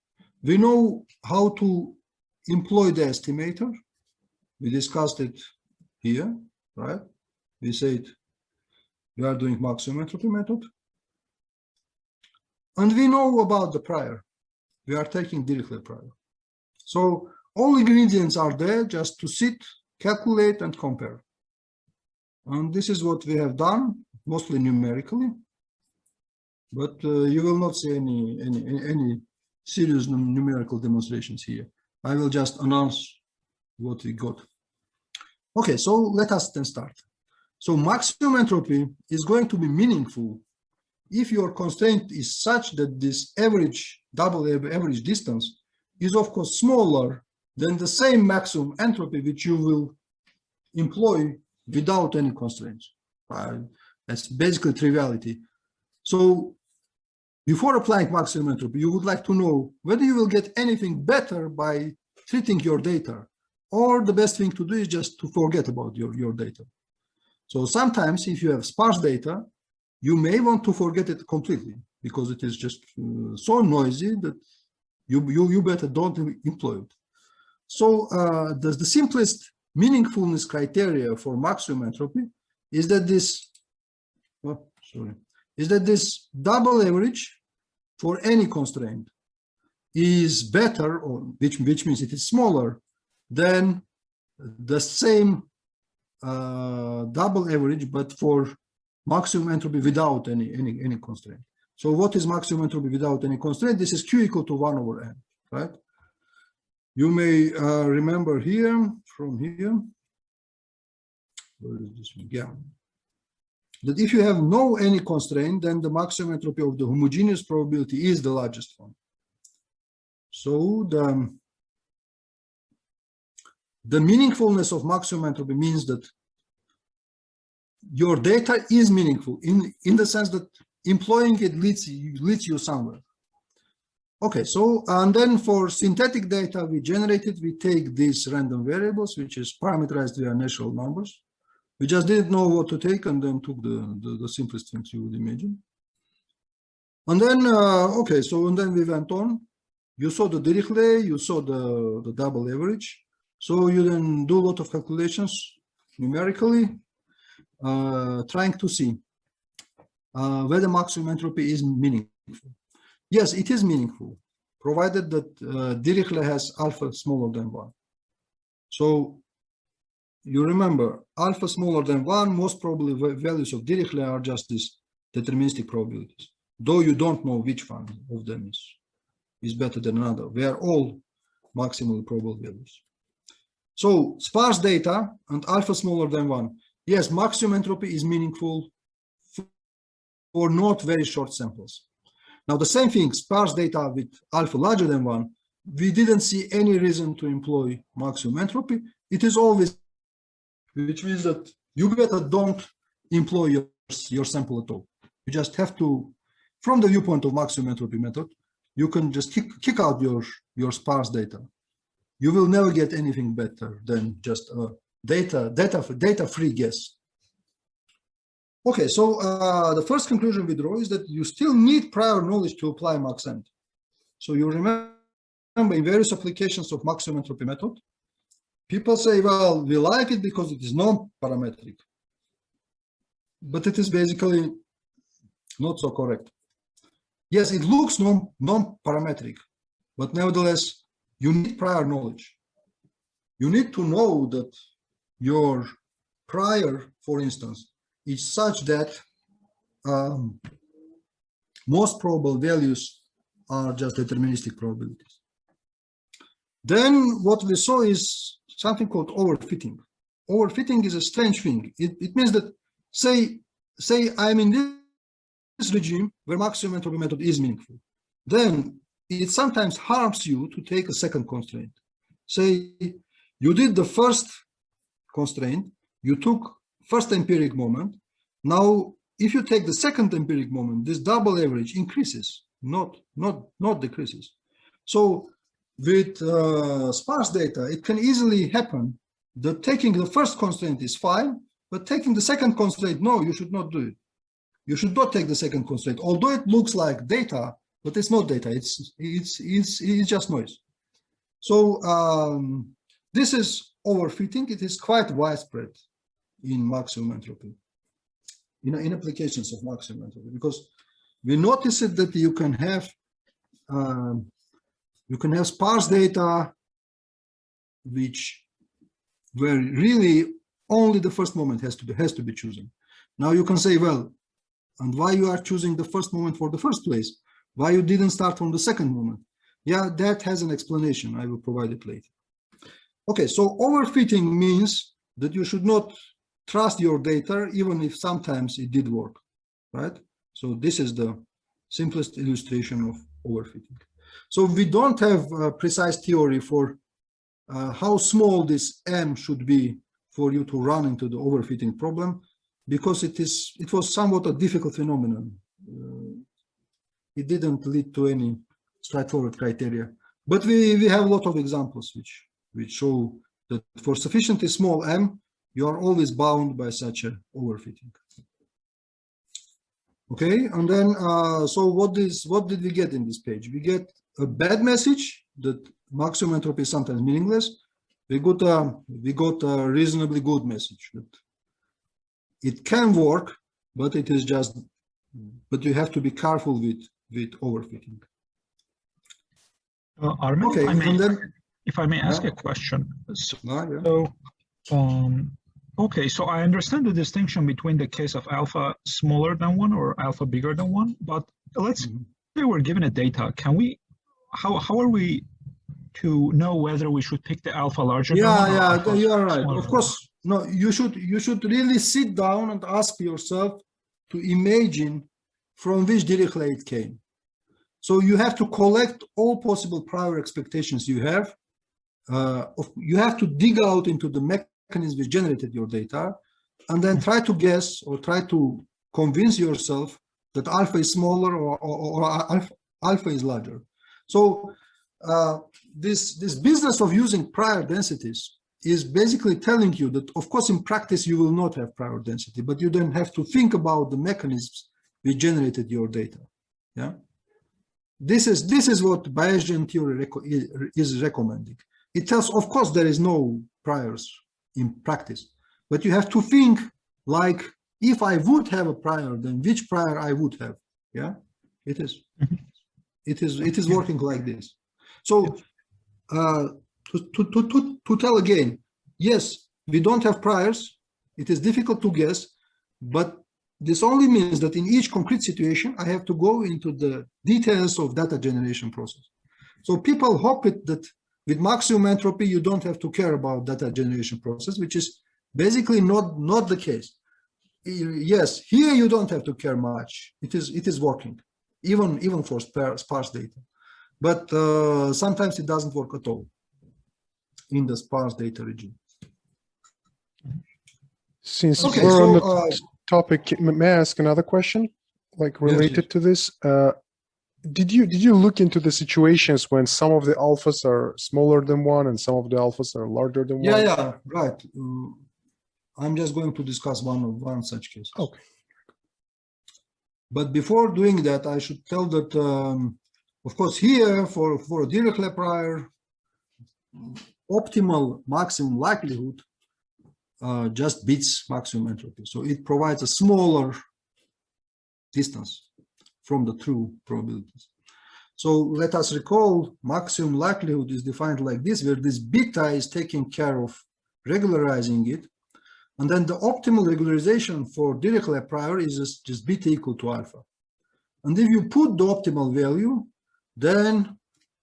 We know how to employ the estimator. We discussed it here. right? We said we are doing maximum entropy method. And we know about the prior. We are taking Dirichlet prior. So all ingredients are there just to sit, calculate, and compare. And this is what we have done, mostly numerically. But you will not see any serious numerical demonstrations here. I will just announce what we got. Okay, so let us then start. So maximum entropy is going to be meaningful if your constraint is such that this average, double average distance is of course smaller than the same maximum entropy which you will employ without any constraints. That's basically triviality. So before applying maximum entropy, you would like to know whether you will get anything better by treating your data, or the best thing to do is just to forget about your data. So sometimes if you have sparse data, you may want to forget it completely because it is just so noisy that you better don't employ it. So the simplest meaningfulness criteria for maximum entropy is that this double average for any constraint is better, or which means it is smaller than the same double average, but for maximum entropy without any constraint. So what is maximum entropy without any constraint? This is Q equal to 1 over n, right? You may remember here, from here, where is this one? Yeah, that if you have no any constraint, then the maximum entropy of the homogeneous probability is the largest one. So the meaningfulness of maximum entropy means that your data is meaningful in the sense that employing it leads you somewhere. Okay, so and then for synthetic data we take these random variables, which is parameterized via natural numbers. We just didn't know what to take and then took the simplest things you would imagine. And then, okay, so and then we went on. You saw the Dirichlet, you saw the double average. So you then do a lot of calculations numerically, trying to see whether maximum entropy is meaningful. Yes, it is meaningful, provided that Dirichlet has alpha smaller than 1. So you remember, alpha smaller than 1, most probably values of Dirichlet are just these deterministic probabilities, though you don't know which one of them is better than another. They are all maximally probable values. So sparse data and alpha smaller than 1. Yes, maximum entropy is meaningful for not very short samples. Now the same thing, sparse data with alpha larger than 1, we didn't see any reason to employ maximum entropy. It is always, which means that you better don't employ your sample at all. You just have to, from the viewpoint of maximum entropy method, you can just kick out your sparse data. You will never get anything better than just a data-free guess. Okay, so the first conclusion we draw is that you still need prior knowledge to apply MAXENT. So you remember in various applications of maximum entropy method, people say, well, we like it because it is non-parametric. But it is basically not so correct. Yes, it looks non-parametric, but nevertheless, you need prior knowledge. You need to know that your prior, for instance, is such that most probable values are just deterministic probabilities. Then what we saw is something called overfitting. Overfitting is a strange thing. It means that, say I'm in this regime where maximum entropy method is meaningful. Then it sometimes harms you to take a second constraint. Say you did the first constraint, you took first empiric moment. Now, if you take the second empiric moment, this double average increases, not decreases. So with sparse data, it can easily happen that taking the first constraint is fine, but taking the second constraint, no, you should not do it. You should not take the second constraint, although it looks like data, but it's not data. It's just noise. So this is overfitting. It is quite widespread in maximum entropy, in applications of maximum entropy, because we noticed that you can have sparse data where really only the first moment has to be chosen. Now you can say, well, and why you are choosing the first moment for the first place? Why you didn't start from the second moment? Yeah, that has an explanation. I will provide it later. Okay, so overfitting means that you should not trust your data, even if sometimes it did work, right? So this is the simplest illustration of overfitting. So we don't have a precise theory for how small this M should be for you to run into the overfitting problem, because it was somewhat a difficult phenomenon. It didn't lead to any straightforward criteria, but we have a lot of examples which show that for sufficiently small M, you are always bound by such an overfitting. Okay, and then so what did we get in this page? We get a bad message that maximum entropy is sometimes meaningless. We got a reasonably good message that it can work, but it is just, but you have to be careful with overfitting. Armen, okay, if I may ask a question. Okay, so I understand the distinction between the case of alpha smaller than 1 or alpha bigger than 1, but let's say we're given a data. Can we, how are we to know whether we should pick the alpha larger than 1? Yeah, you are right. Of course, no, you should really sit down and ask yourself to imagine from which Dirichlet it came. So you have to collect all possible prior expectations you have. You have to dig out into the mechanism which generated your data, and then try to guess or try to convince yourself that alpha is smaller or alpha is larger. So this business of using prior densities is basically telling you that, of course, in practice you will not have prior density, but you then have to think about the mechanisms which generated your data. Yeah, this is what Bayesian theory is recommending. It tells, of course, there is no priors in practice, but you have to think like, if I would have a prior, then which prior I would have. Yeah, it is working like this. So to tell again, yes, we don't have priors. It is difficult to guess, but this only means that in each concrete situation, I have to go into the details of data generation process. So people hope that with maximum entropy, you don't have to care about data generation process, which is basically not the case. Yes, here you don't have to care much. It is working, even for sparse data. But sometimes it doesn't work at all in the sparse data regime. Since we're on the topic, may I ask another question, like related to this? Did you look into the situations when some of the alphas are smaller than 1 and some of the alphas are larger than 1? Yeah, right. I'm just going to discuss one such case. Okay. But before doing that, I should tell that, of course, here for a Dirichlet prior, optimal maximum likelihood just beats maximum entropy. So it provides a smaller distance from the true probabilities. So let us recall maximum likelihood is defined like this, where this beta is taking care of regularizing it. And then the optimal regularization for Dirichlet prior is just beta equal to alpha. And if you put the optimal value, then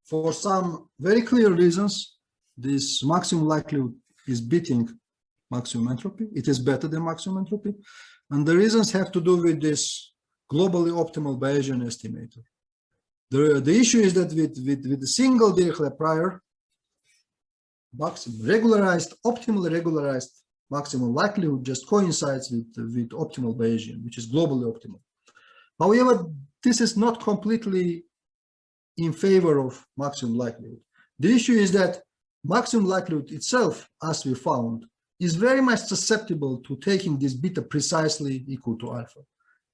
for some very clear reasons, this maximum likelihood is beating maximum entropy. It is better than maximum entropy. And the reasons have to do with this globally optimal Bayesian estimator. The issue is that with a single Dirichlet prior, optimally regularized maximum likelihood just coincides with optimal Bayesian, which is globally optimal. However, this is not completely in favor of maximum likelihood. The issue is that maximum likelihood itself, as we found, is very much susceptible to taking this beta precisely equal to alpha.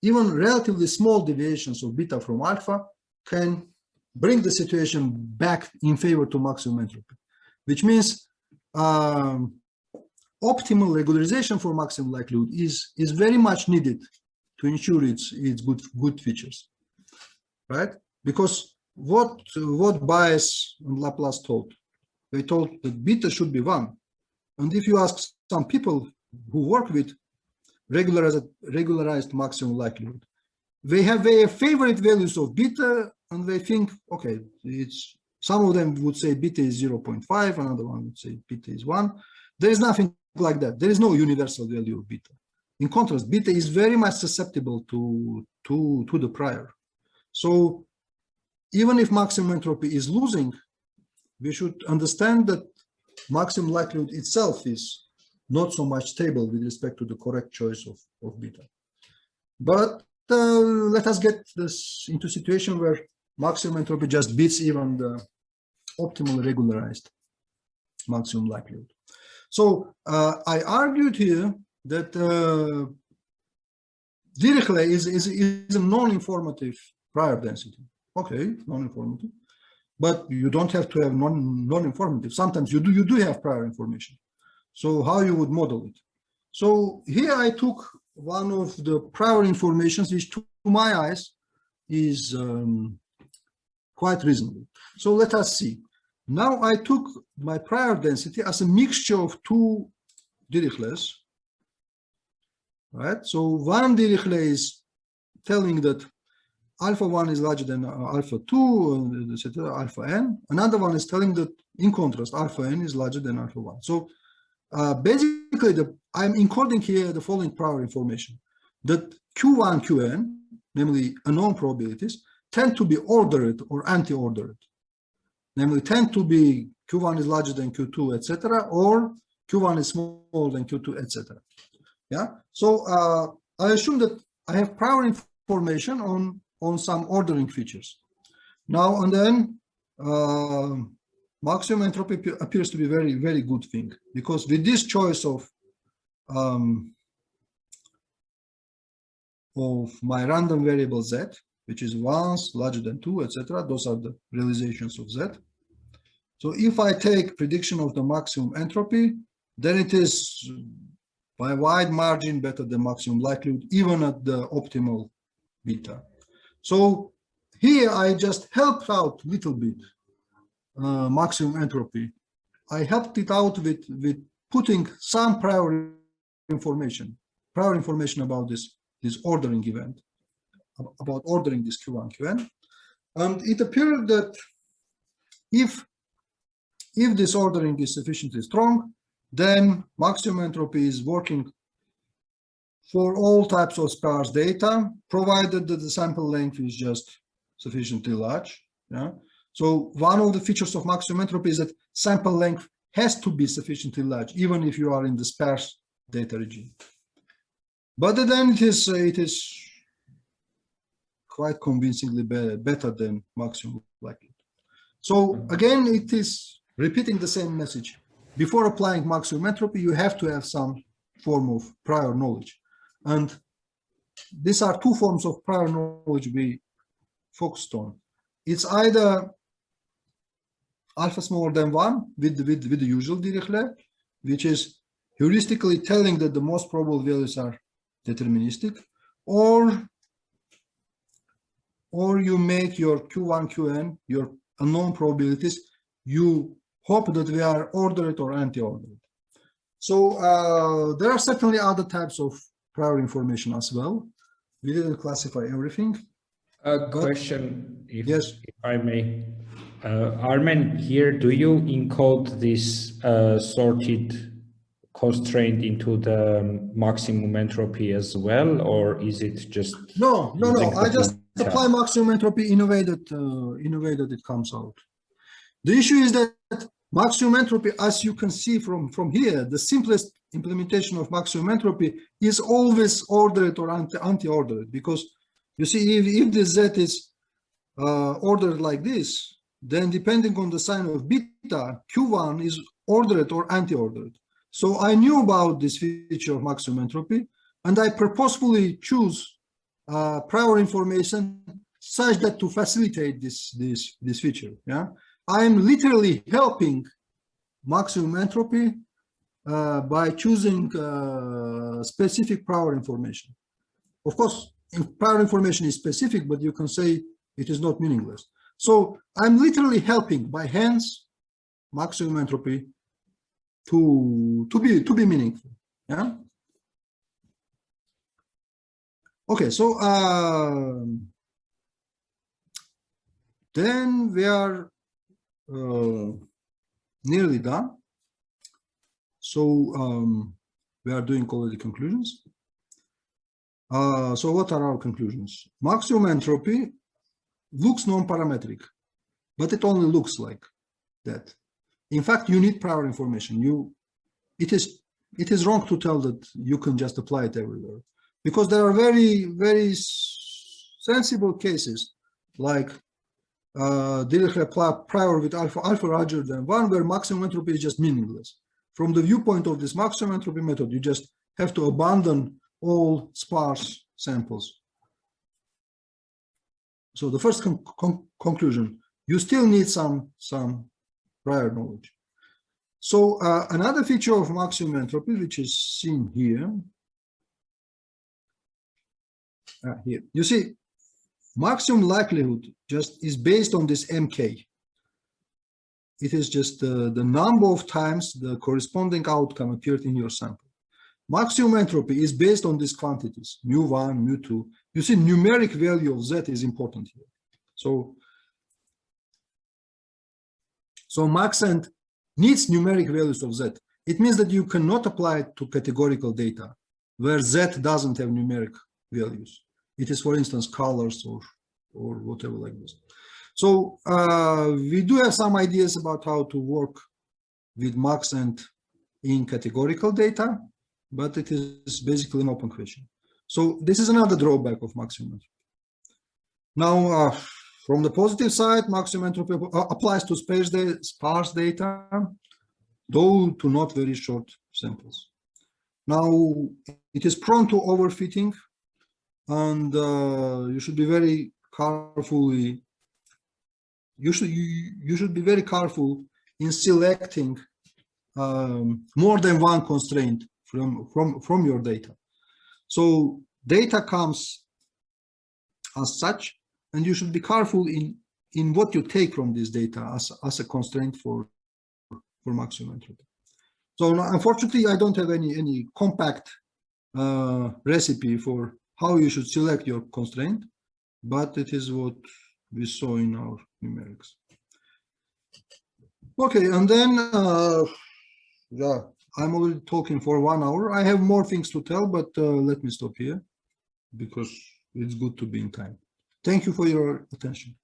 Even relatively small deviations of beta from alpha can bring the situation back in favor to maximum entropy, which means optimal regularization for maximum likelihood is very much needed to ensure its good features, right? Because what Bayes and Laplace told, they told that beta should be 1. And if you ask some people who work with regularized maximum likelihood, they have their favorite values of beta, and they think, okay, some of them would say beta is 0.5, another one would say beta is 1. There is nothing like that. There is no universal value of beta. In contrast, beta is very much susceptible to the prior. So even if maximum entropy is losing, we should understand that maximum likelihood itself is not so much stable with respect to the correct choice of beta. But let us get this into a situation where maximum entropy just beats even the optimal regularized maximum likelihood. So I argued here that Dirichlet is a non-informative prior density. Okay, non-informative, but you don't have to have non-informative. Sometimes you do have prior information. So how you would model it? So here I took one of the prior informations, which to my eyes is quite reasonable. So let us see. Now I took my prior density as a mixture of two Dirichlets, right? So one Dirichlet is telling that alpha 1 is larger than alpha 2, etc., alpha n. Another one is telling that, in contrast, alpha n is larger than alpha 1. So basically, I'm encoding here the following prior information, that Q1, Qn, namely unknown probabilities, tend to be ordered or anti-ordered. Namely, tend to be Q1 is larger than Q2, etc., or Q1 is smaller than Q2, etc. Yeah. So I assume that I have prior information on some ordering features. Now and then, maximum entropy appears to be a very, very good thing, because with this choice of my random variable z, which is 1s larger than 2, etc., those are the realizations of z. So if I take prediction of the maximum entropy, then it is by a wide margin better than maximum likelihood, even at the optimal beta. So here I just helped out a little bit maximum entropy. I helped it out with putting some prior information about this ordering event, about ordering this Q1, Qn. And it appeared that if this ordering is sufficiently strong, then maximum entropy is working for all types of sparse data, provided that the sample length is just sufficiently large. Yeah. So one of the features of maximum entropy is that sample length has to be sufficiently large, even if you are in the sparse data regime. But then it is quite convincingly better than maximum likelihood. So again, it is repeating the same message. Before applying maximum entropy, you have to have some form of prior knowledge. And these are two forms of prior knowledge we focused on. It's either alpha smaller than 1 with the usual Dirichlet, which is heuristically telling that the most probable values are deterministic, or you make your Q1, Qn, your unknown probabilities, you hope that they are ordered or anti-ordered. So there are certainly other types of prior information as well. We didn't classify everything. Question, yes, if I may. Armen, here, do you encode this sorted constraint into the maximum entropy as well, or is it just no? I just apply maximum entropy in a way that it comes out. The issue is that maximum entropy, as you can see from here, the simplest implementation of maximum entropy is always ordered or anti-ordered, because you see, if the z is ordered like this, then depending on the sign of beta, Q1 is ordered or anti-ordered. So I knew about this feature of maximum entropy, and I purposefully choose prior information such that to facilitate this feature. Yeah, I am literally helping maximum entropy by choosing specific prior information. Of course, prior information is specific, but you can say it is not meaningless. So I'm literally helping by hands maximum entropy to be meaningful. Yeah. Okay, so then we are nearly done. So we are doing already conclusions. So what are our conclusions? Maximum entropy looks non-parametric, but it only looks like that. In fact, you need prior information. It is wrong to tell that you can just apply it everywhere, because there are very, very sensible cases like Dirichlet prior with alpha larger than 1, where maximum entropy is just meaningless. From the viewpoint of this maximum entropy method, you just have to abandon all sparse samples. So the first conclusion, you still need some prior knowledge. So another feature of maximum entropy, which is seen here, here you see, maximum likelihood just is based on this MK. It is just the number of times the corresponding outcome appeared in your sample. Maximum entropy is based on these quantities, mu1, mu2. You see, numeric value of Z is important here. So MAXENT needs numeric values of Z. It means that you cannot apply it to categorical data where Z doesn't have numeric values. It is, for instance, colors or whatever like this. So we do have some ideas about how to work with MAXENT in categorical data, but it is basically an open question. So this is another drawback of maximum entropy. Now, from the positive side, maximum entropy applies to sparse data, though to not very short samples. Now, it is prone to overfitting, and you should be very carefully. You should be very careful in selecting more than one constraint from your data. So data comes as such, and you should be careful in what you take from this data as a constraint for maximum entropy. So unfortunately, I don't have any compact recipe for how you should select your constraint, but it is what we saw in our numerics. Okay, and then yeah, I'm already talking for 1 hour. I have more things to tell, but let me stop here because it's good to be in time. Thank you for your attention.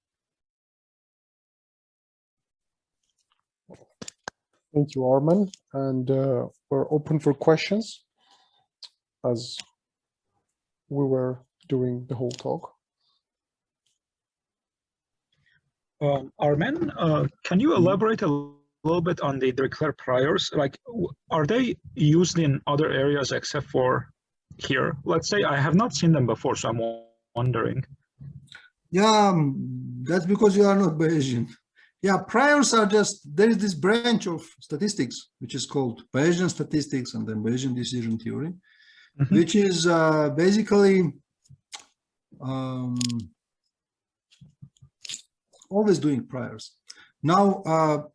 Thank you, Armen. And we're open for questions as we were doing the whole talk. Armen, can you elaborate a little bit on the Dirichlet priors? Like, are they used in other areas except for here? Let's say I have not seen them before, so I'm wondering. Yeah, that's because you are not Bayesian. Yeah, priors are just, there is this branch of statistics, which is called Bayesian statistics and then Bayesian decision theory, which is basically always doing priors. Now,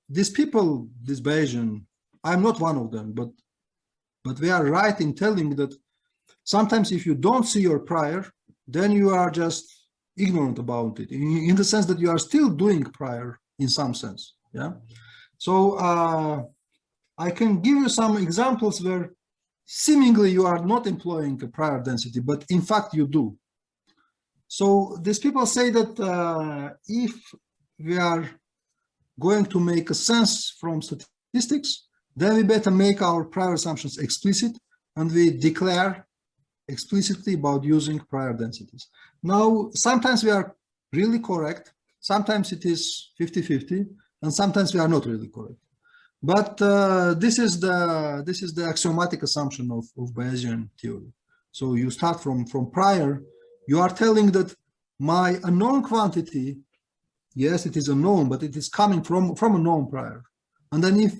these people, this Bayesian, I'm not one of them, but they are right in telling that sometimes if you don't see your prior, then you are just ignorant about it, in the sense that you are still doing prior in some sense. Yeah. So I can give you some examples where seemingly you are not employing a prior density, but in fact you do. So these people say that if we are going to make a sense from statistics, then we better make our prior assumptions explicit, and we declare explicitly about using prior densities. Now, sometimes we are really correct, sometimes it is 50-50, and sometimes we are not really correct. But this is the axiomatic assumption of Bayesian theory. So you start from prior, you are telling that my unknown quantity, yes, it is unknown, but it is coming from a known prior. And then if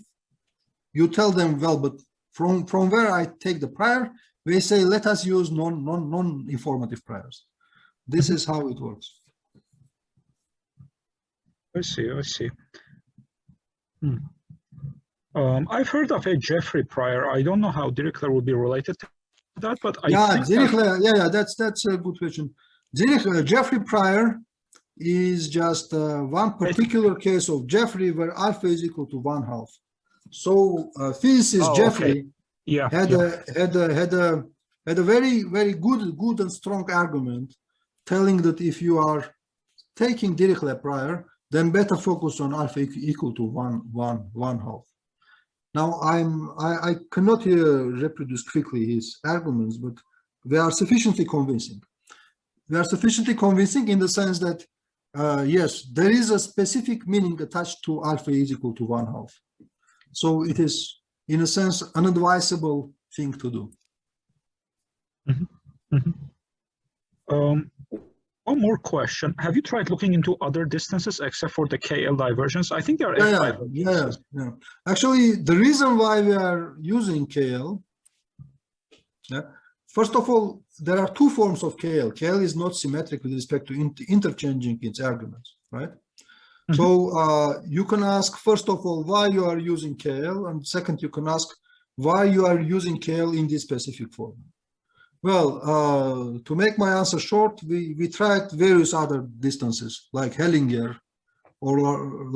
you tell them, well, but from where I take the prior, we say, let us use non-informative priors. This is how it works. I see, I see. I've heard of a YerPhI prior. I don't know how Dirichlet will be related to that, but I think Dirichlet, that's a good question. YerPhI prior is just one particular case of YerPhI where alpha is equal to 1/2. So physicist YerPhI had a very good and strong argument telling that if you are taking Dirichlet prior, then better focus on alpha equal to 1/2. Now I cannot here reproduce quickly his arguments, but they are sufficiently convincing. They are sufficiently convincing in the sense that yes, there is a specific meaning attached to alpha is equal to 1/2. So it is, in a sense, an advisable thing to do. One more question. Have you tried looking into other distances except for the KL divergence? I think there are yeah. Actually, the reason why we are using KL, first of all, there are two forms of KL. KL is not symmetric with respect to interchanging its arguments, right? So you can ask, first of all, why you are using KL, and second, you can ask why you are using KL in this specific form. Well, to make my answer short, we tried various other distances like Hellinger or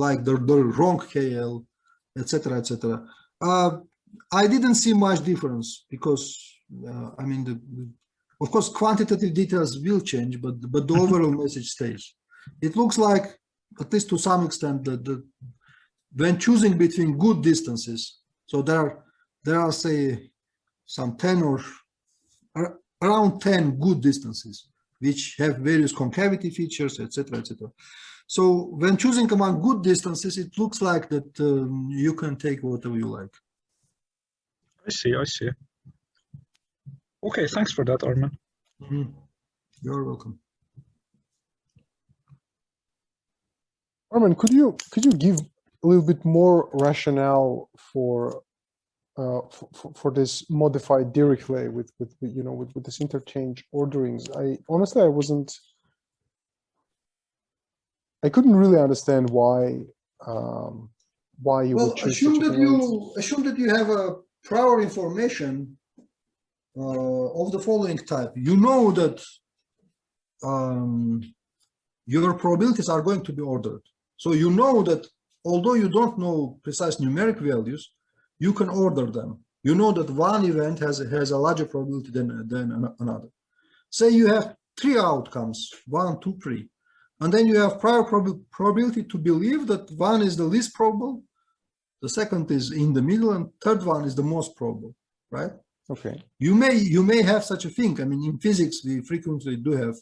like the wrong KL, etc., etc. I didn't see much difference because I mean, of course, quantitative details will change, but the overall message stays. It looks like, at least to some extent, that when choosing between good distances, so there are say some 10 or around 10 good distances which have various concavity features, etc., etc. So when choosing among good distances, it looks like that you can take whatever you like. I see. Okay, thanks for that, Armen. You're welcome. Armen, could you give a little bit more rationale for this modified Dirichlet with this interchange orderings? Honestly, I couldn't really understand why you would choose assume that you have a prior information of the following type. You know that your probabilities are going to be ordered. So you know that although you don't know precise numeric values, you can order them. You know that one event has a larger probability than another. Say you have 3 outcomes, 1, 2, 3. And then you have prior probability to believe that one is the least probable, the second is in the middle, and third one is the most probable, right? Okay. You may have such a thing. I mean, in physics, we frequently do have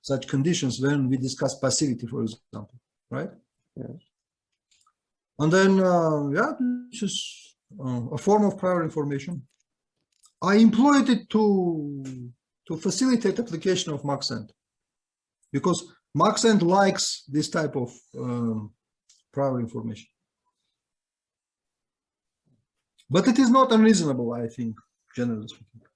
such conditions when we discuss passivity, for example, right? Yes. And then, this is a form of prior information. I employed it to facilitate application of MAXENT, because MAXENT likes this type of prior information. But it is not unreasonable, I think, generally speaking.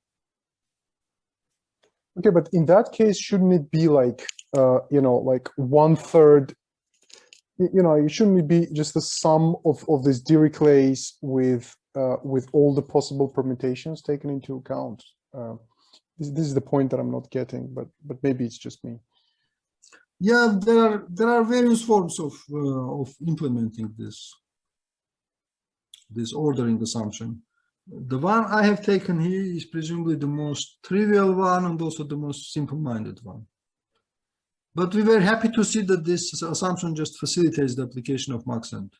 Okay, but in that case, shouldn't it be like, like 1/3? It shouldn't be just the sum of these Dirichlets with all the possible permutations taken into account. This is the point that I'm not getting, but maybe it's just me. Yeah, there are various forms of implementing this ordering assumption. The one I have taken here is presumably the most trivial one and also the most simple-minded one. But we were happy to see that this assumption just facilitates the application of MAXENT.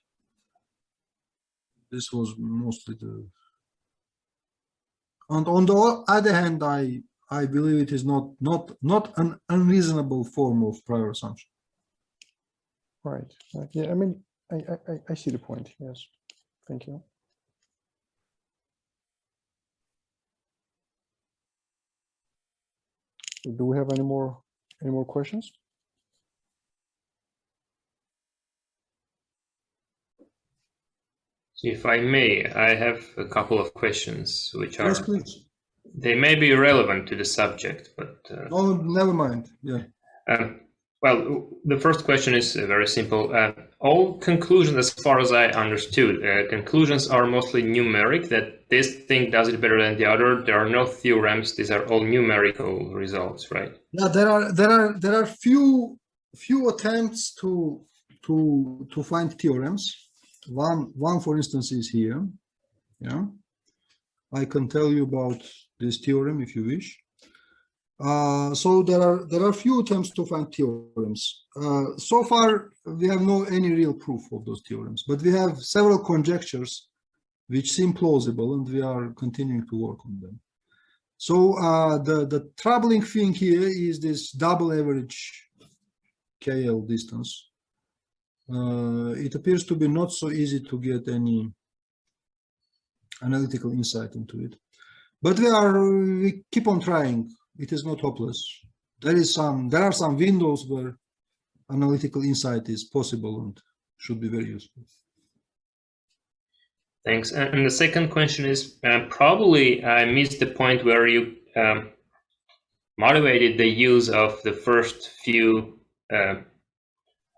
This was mostly the... And on the other hand, I believe it is not an unreasonable form of prior assumption. Right. Yeah, I mean, I see the point. Yes. Thank you. Do we have any more questions? If I may, I have a couple of questions which are, Yes, please. they may be relevant to the subject, but No, never mind. Yeah. well, the first question is very simple. All conclusions, as far as I understood, conclusions are mostly numeric, that this thing does it better than the other. There are no theorems. These are all numerical results, right? Yeah, there are few attempts to find theorems. One for instance is here. Yeah, I can tell you about this theorem if you wish. So there are few attempts to find theorems. So far we have no any real proof of those theorems, but we have several conjectures which seem plausible, and we are continuing to work on them. So the troubling thing here is this double average KL distance. It appears to be not so easy to get any analytical insight into it, but we keep on trying. It is not hopeless. There are some windows where analytical insight is possible and should be very useful. Thanks. And the second question is, probably I missed the point where you motivated the use of the first few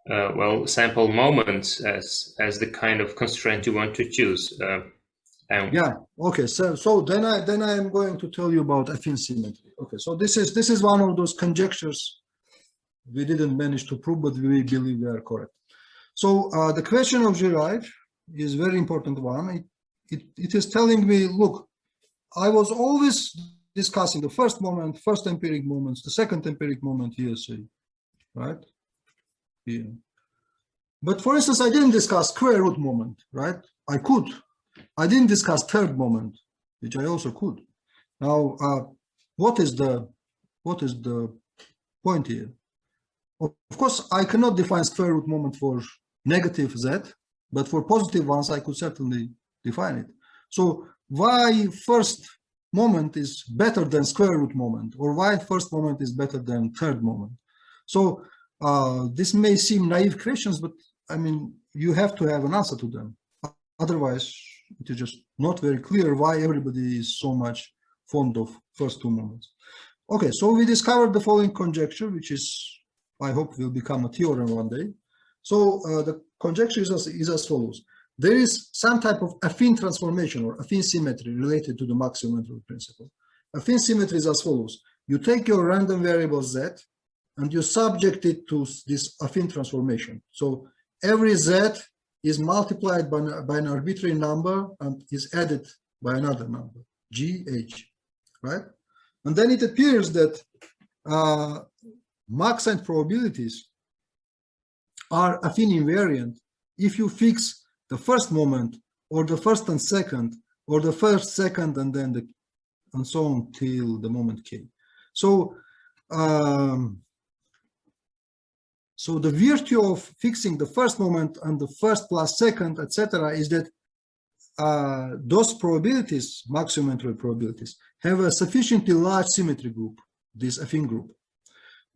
well, sample moments as the kind of constraint you want to choose. Yeah. Okay. So then I am going to tell you about affine symmetry. Okay. So this is one of those conjectures we didn't manage to prove, but we believe we are correct. So the question of YerPhI is a very important one. It is telling me, look, I was always discussing the first moment, first empiric moments, the second empiric moment here, say, right? Here. But for instance, I didn't discuss square root moment, right? I could. I didn't discuss third moment, which I also could. Now, what is the point here? Of course, I cannot define square root moment for negative z, but for positive ones, I could certainly define it. So why first moment is better than square root moment, or why first moment is better than third moment? So this may seem naive questions, but I mean, you have to have an answer to them. Otherwise, it is just not very clear why everybody is so much fond of first two moments. Okay, so we discovered the following conjecture, which is, I hope, will become a theorem one day. So the conjecture is as follows. There is some type of affine transformation or affine symmetry related to the maximum entropy principle. Affine symmetry is as follows. You take your random variable z and you subject it to this affine transformation. So every z is multiplied by an arbitrary number and is added by another number, gh, right? And then it appears that MAXENT probabilities are affine invariant if you fix the first moment, or the first and second, or the first, second, and then and so on till the moment k. So, so the virtue of fixing the first moment and the first plus second, etc., is that those probabilities, maximum entropy probabilities, have a sufficiently large symmetry group, this affine group.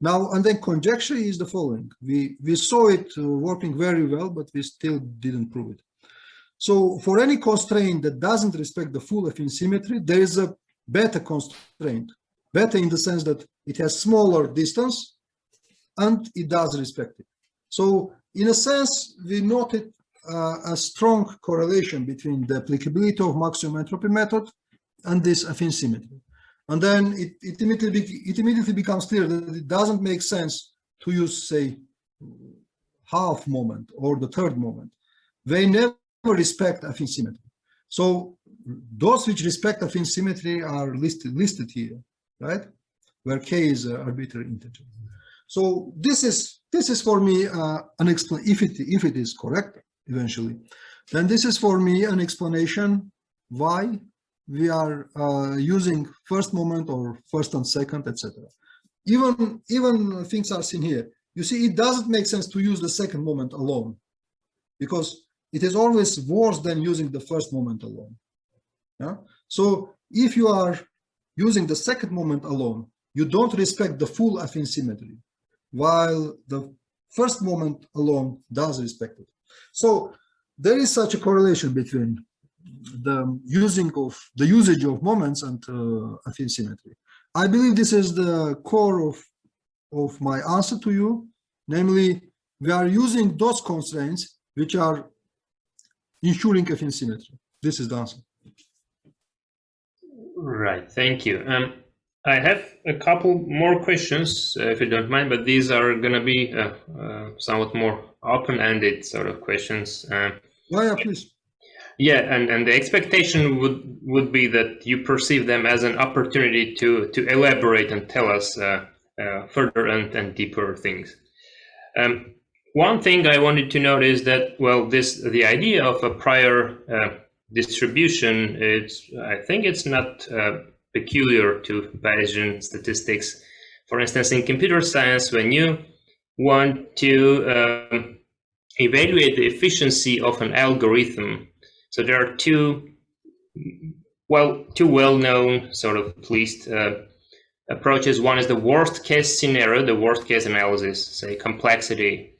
Now, and then conjecture is the following. We saw it working very well, but we still didn't prove it. So for any constraint that doesn't respect the full affine symmetry, there is a beta constraint. Beta in the sense that it has smaller distance and it does respect it. So in a sense, we noted a strong correlation between the applicability of maximum entropy method and this affine symmetry. And then it immediately becomes clear that it doesn't make sense to use, say, half moment or the third moment. They never respect affine symmetry. So those which respect affine symmetry are listed here, right? Where k is an arbitrary integer. So this is for me an explanation. If it is correct eventually, then this is for me an explanation why we are using first moment or first and second, etc. Even things are seen here. You see, it doesn't make sense to use the second moment alone, because it is always worse than using the first moment alone. Yeah? So if you are using the second moment alone, you don't respect the full affine symmetry, while the first moment alone does respect it. So there is such a correlation between the usage of moments and affine symmetry. I believe this is the core of my answer to you, namely, we are using those constraints which are ensuring affine symmetry. This is the answer. Right, thank you. I have a couple more questions, if you don't mind, but these are going to be somewhat more open-ended sort of questions. Yeah, please. Yeah, and the expectation would be that you perceive them as an opportunity to elaborate and tell us further and deeper things. One thing I wanted to note is that, well, the idea of a prior distribution, I think it's not peculiar to Bayesian statistics. For instance, in computer science, when you want to evaluate the efficiency of an algorithm, so there are two well-known sort of at least approaches. One is the worst case scenario, the worst case analysis, say complexity.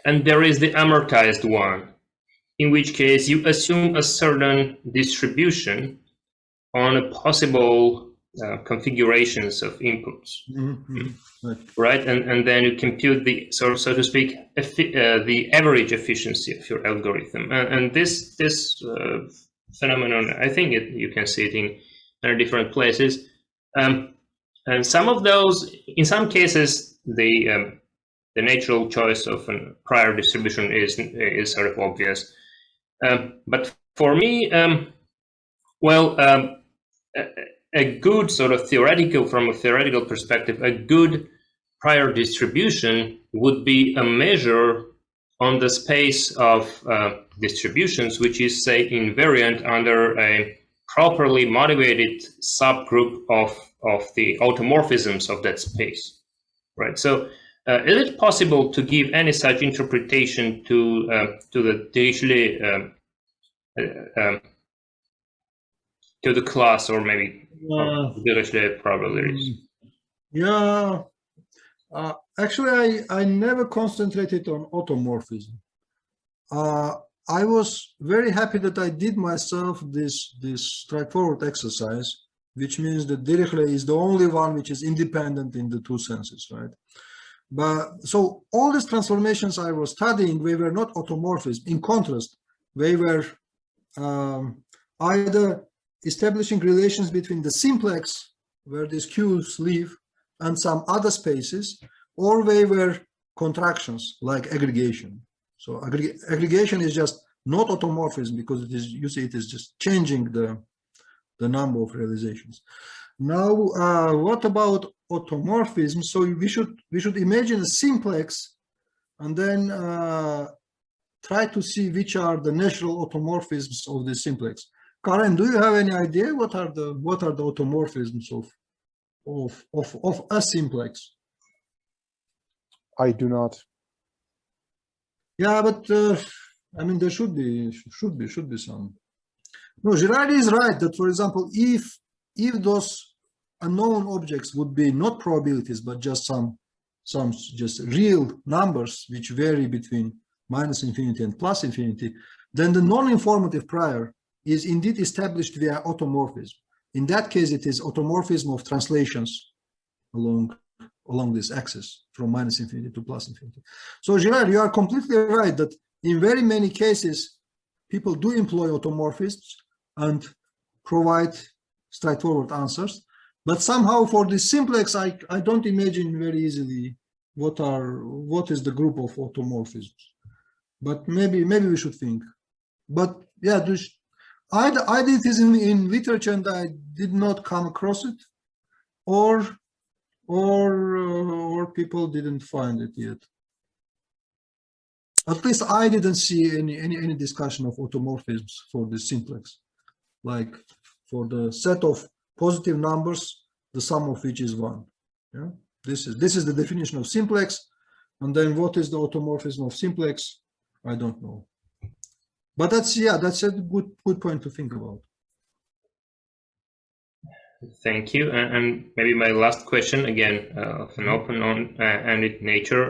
And there is the amortized one, in which case you assume a certain distribution on a possible configurations of inputs, right? And then you compute the so to speak the average efficiency of your algorithm. And this phenomenon, I think you can see it in different places. And some of those, in some cases, the natural choice of a prior distribution is sort of obvious. But for me, a good sort of from a theoretical perspective, a good prior distribution would be a measure on the space of distributions, which is, say, invariant under a properly motivated subgroup of the automorphisms of that space, right? So is it possible to give any such interpretation to the Dirichlet to the class, or maybe Dirichlet probabilities? Yeah, actually, I never concentrated on automorphism. I was very happy that I did myself this straightforward exercise, which means that Dirichlet is the only one which is independent in the two senses, right? But so all these transformations I was studying, they were not automorphism. In contrast, they were either establishing relations between the simplex, where these Q's live, and some other spaces, or they were contractions like aggregation. So aggregation is just not automorphism because it is, you see, it is just changing the number of realizations. Now, what about automorphism? So we should imagine a simplex and then try to see which are the natural automorphisms of the simplex. Karen, do you have any idea what are the automorphisms of a simplex? I do not. Yeah, but I mean, there should be some. No, Girard is right that, for example, if those unknown objects would be not probabilities but just some just real numbers which vary between -infinity and +infinity, then the non-informative prior is indeed established via automorphism. In that case, it is automorphism of translations along this axis from -infinity to +infinity. So Girard, you are completely right that in very many cases, people do employ automorphisms and provide straightforward answers. But somehow for the simplex, I don't imagine very easily what is the group of automorphisms. But maybe we should think. But yeah, I did this in literature and I did not come across it, or people didn't find it yet. At least I didn't see any discussion of automorphisms for the simplex, like for the set of positive numbers, the sum of which is 1. Yeah, this is the definition of simplex, and then what is the automorphism of simplex? I don't know. But that's a good point to think about. Thank you. And maybe my last question, again, of an open-ended nature.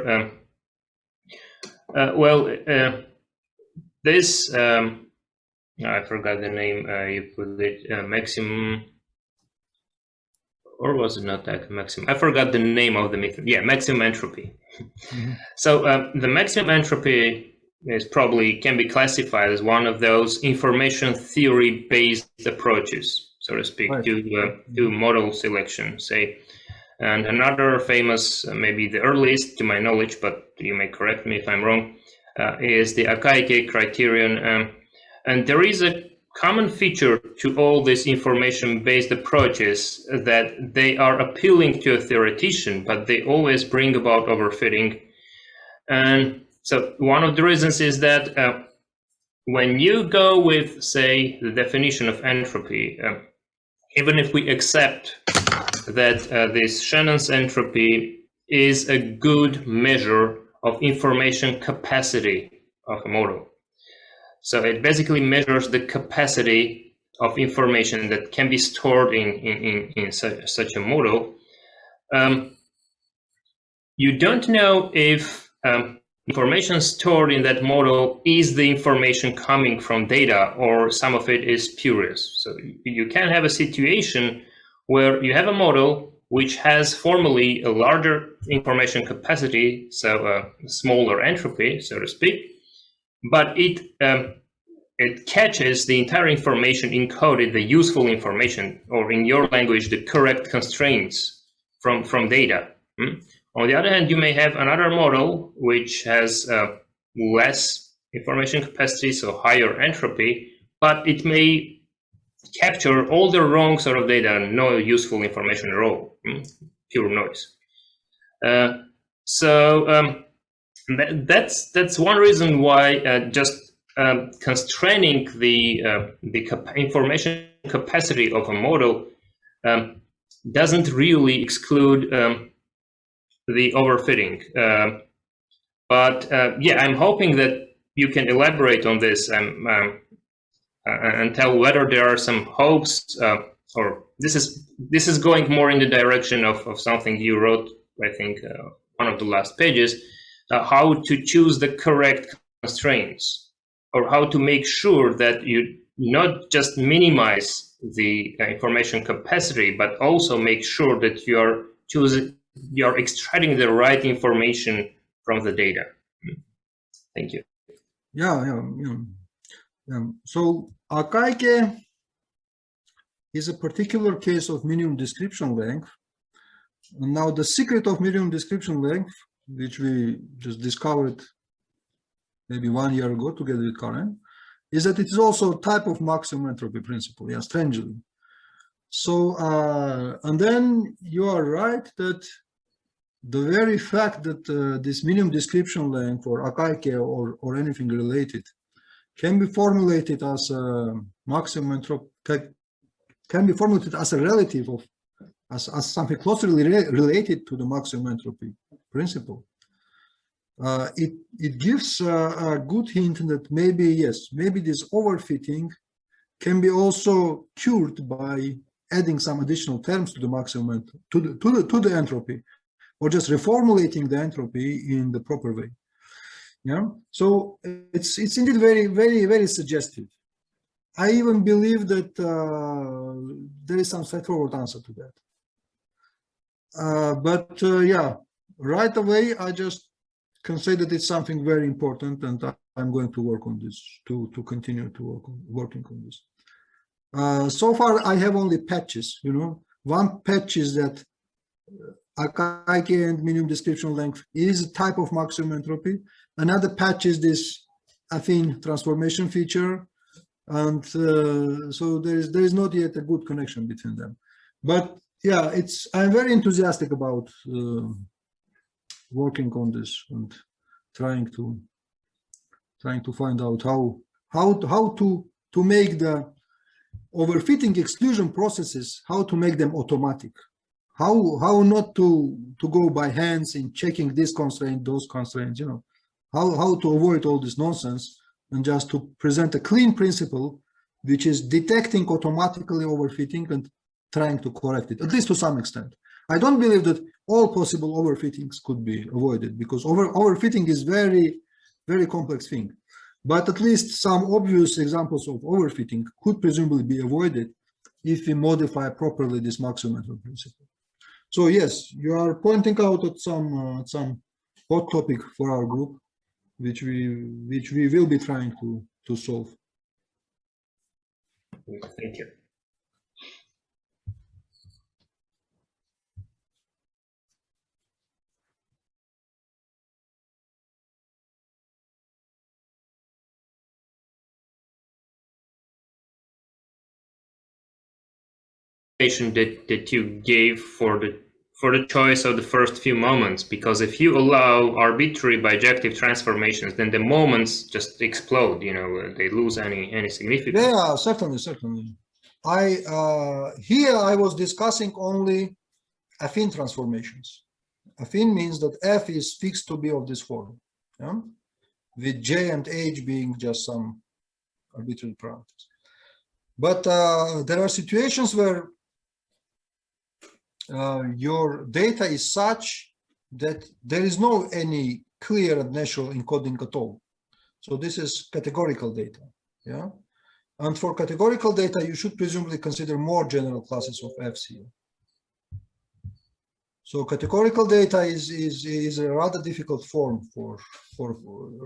this, I forgot the name, you put it, maximum, or was it not that maximum? I forgot the name of the method. Yeah, maximum entropy. Mm-hmm. So the maximum entropy is probably can be classified as one of those information theory based approaches, so to speak, Right. to model selection, say. And another famous, maybe the earliest to my knowledge, but you may correct me if I'm wrong, is the Akaike criterion. And there is a common feature to all these information-based approaches that they are appealing to a theoretician, but they always bring about overfitting. And so one of the reasons is that when you go with, say, the definition of entropy, even if we accept that this Shannon's entropy is a good measure of information capacity of a model. So it basically measures the capacity of information that can be stored in such a model. You don't know if information stored in that model is the information coming from data or some of it is spurious. So you can have a situation where you have a model which has formally a larger information capacity, so a smaller entropy, so to speak, but it catches the entire information encoded, the useful information, or in your language, the correct constraints from data. On the other hand, you may have another model which has less information capacity, so higher entropy, but it may capture all the wrong sort of data and no useful information at all, pure noise. That's one reason why just constraining the information capacity of a model doesn't really exclude the overfitting. But yeah, I'm hoping that you can elaborate on this and tell whether there are some hopes, or this is going more in the direction of something you wrote, I think, one of the last pages, how to choose the correct constraints, or how to make sure that you not just minimize the information capacity, but also make sure that you're extracting the right information from the data. Thank you. Yeah. So Akaike is a particular case of minimum description length. And now the secret of minimum description length, which we just discovered maybe 1 year ago together with Karen, is that it is also a type of maximum entropy principle, yeah, strangely. So, and then you are right that the very fact that this minimum description length or Akaike or anything related can be formulated as a maximum entropy, can be formulated as a relative of, as something closely related to the maximum entropy principle. It gives a good hint that maybe, yes, maybe this overfitting can be also cured by adding some additional terms to the maximum, to the entropy, or just reformulating the entropy in the proper way. Yeah, so it's indeed very, very, very suggestive. I even believe that there is some straightforward answer to that. But yeah, right away, I just can say that it's something very important, and I'm going to work on this, to continue to working on this. So far, I have only patches, you know. One patch is that Akaike and minimum description length is a type of maximum entropy. Another patch is this affine transformation feature. And so there is not yet a good connection between them. But yeah, I'm very enthusiastic about working on this and trying to find out how to make the overfitting exclusion processes, how to make them automatic, how not to go by hands in checking this constraint, those constraints, you know, how to avoid all this nonsense and just to present a clean principle which is detecting automatically overfitting and trying to correct it, at least to some extent. I don't believe that all possible overfittings could be avoided, because overfitting is very, very complex thing. But at least some obvious examples of overfitting could presumably be avoided if we modify properly this maximum principle. So yes, you are pointing out at some hot topic for our group, which we will be trying to solve. Thank you. That you gave for the choice of the first few moments, because if you allow arbitrary bijective transformations, then the moments just explode. You know, they lose any significance. Yeah, certainly. Here I was discussing only affine transformations. Affine means that f is fixed to be of this form, yeah? With j and h being just some arbitrary parameters. But there are situations where your data is such that there is no any clear and natural encoding at all. So this is categorical data, yeah? And for categorical data, you should presumably consider more general classes of f's here. So categorical data is a rather difficult form for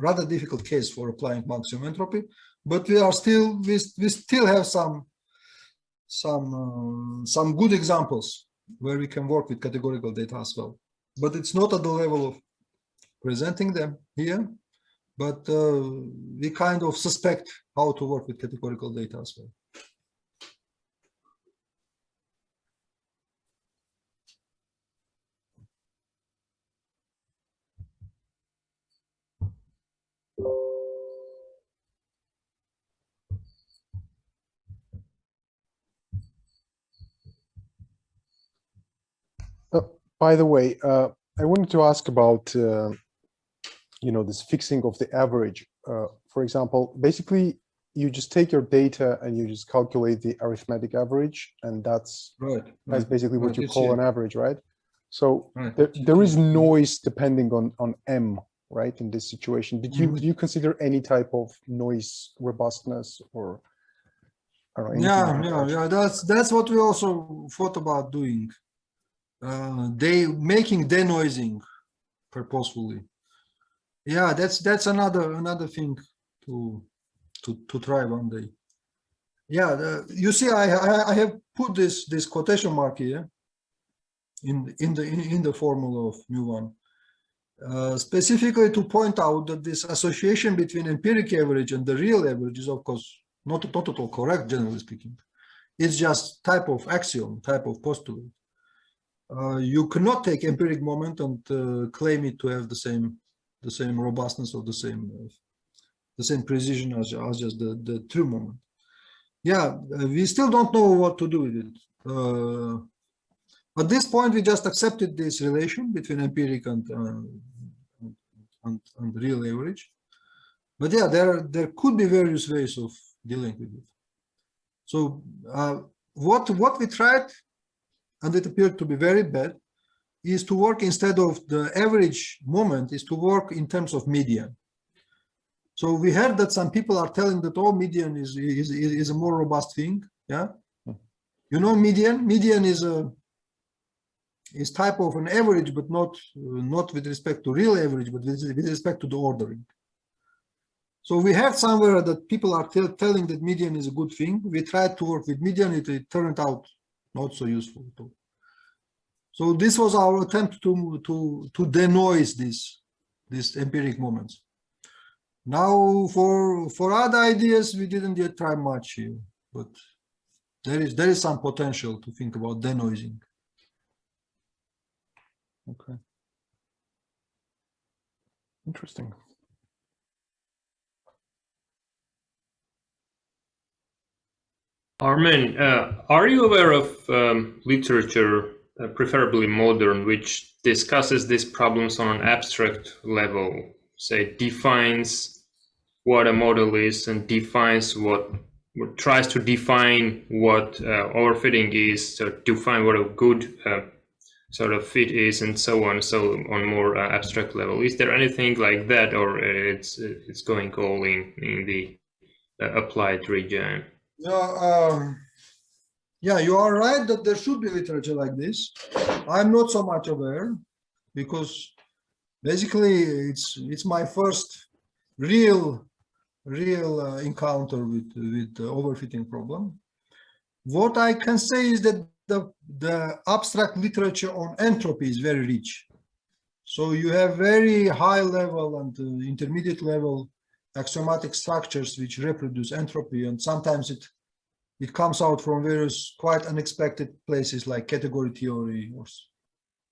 rather difficult case for applying maximum entropy, but we still have some good examples where we can work with categorical data as well. But it's not at the level of presenting them here, but we kind of suspect how to work with categorical data as well. By the way, I wanted to ask about this fixing of the average. For example, basically, you just take your data and you just calculate the arithmetic average, and that's basically what you call an average, right? So there is noise depending on M, right? In this situation, do you consider any type of noise robustness or? Yeah. That's what we also thought about doing. Making denoising purposefully. Yeah, that's another thing to try one day. Yeah, you see, I have put this quotation mark here in the formula of mu1, specifically to point out that this association between empiric average and the real average is, of course, not at all correct, generally speaking. It's just type of axiom, type of postulate. You cannot take empiric moment and claim it to have the same robustness or the same precision as just the true moment. Yeah, we still don't know what to do with it. At this point, we just accepted this relation between empiric and real average. But yeah, there could be various ways of dealing with it. So what we tried, and it appeared to be very bad, is to work instead of the average moment, is to work in terms of median. So we heard that some people are telling that median is a more robust thing. Yeah, you know, median is type of an average, but not with respect to real average, but with respect to the ordering. So we heard somewhere that people are telling that median is a good thing. We tried to work with median. It turned out not so useful at all. So this was our attempt to denoise these empiric moments. Now for other ideas, we didn't yet try much here, but there is some potential to think about denoising. Okay. Interesting. Armen, are you aware of literature, preferably modern, which discusses these problems on an abstract level, say defines what a model is and defines tries to define what overfitting is, so define what a good sort of fit is and so on, so on more abstract level. Is there anything like that, or it's going all in the applied region? Yeah, you are right that there should be literature like this. I'm not so much aware, because basically it's my first real encounter with the overfitting problem. What I can say is that the abstract literature on entropy is very rich. So you have very high level and intermediate level axiomatic structures which reproduce entropy, and sometimes it comes out from various quite unexpected places like category theory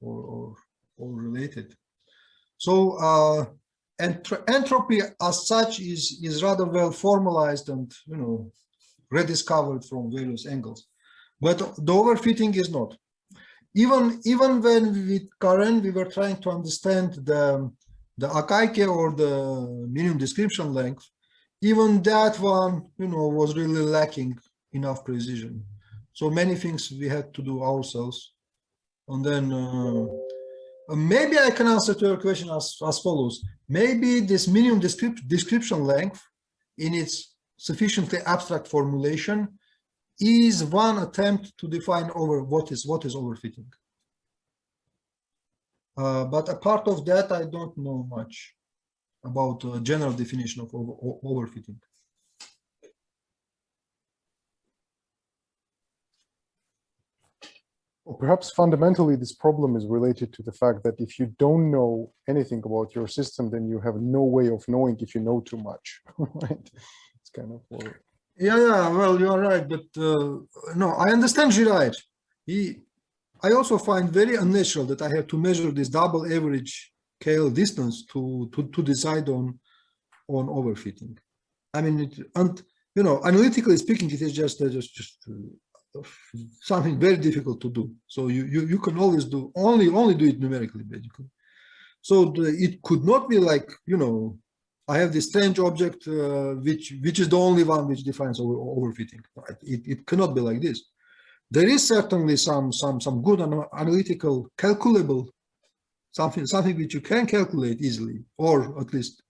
or related. So entropy as such is rather well formalized and rediscovered from various angles, but the overfitting is not. Even when with Karen we were trying to understand the Akaike or the minimum description length, even that one was really lacking enough precision. So many things we had to do ourselves, and then maybe I can answer to your question as follows. Maybe this minimum description length in its sufficiently abstract formulation is one attempt to define what is overfitting. But apart of that, I don't know much about a general definition of overfitting. Well, perhaps fundamentally this problem is related to the fact that if you don't know anything about your system, then you have no way of knowing if you know too much, right? It's kind of yeah, well, you are right, but no, I understand Dirichlet. I also find very unnatural that I have to measure this double average KL distance to decide on overfitting. I mean, analytically speaking, it is just something very difficult to do. So you can always do only do it numerically, basically. So it could not be like I have this strange object which is the only one which defines overfitting. Right? It cannot be like this. There is certainly some good analytical calculable something which you can calculate easily, or at least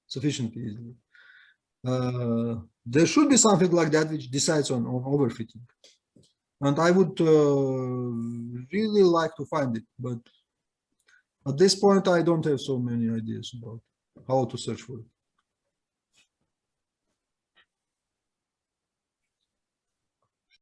sufficiently easily. There should be something like that which decides on overfitting, and I would really like to find it, but at this point I don't have so many ideas about how to search for it.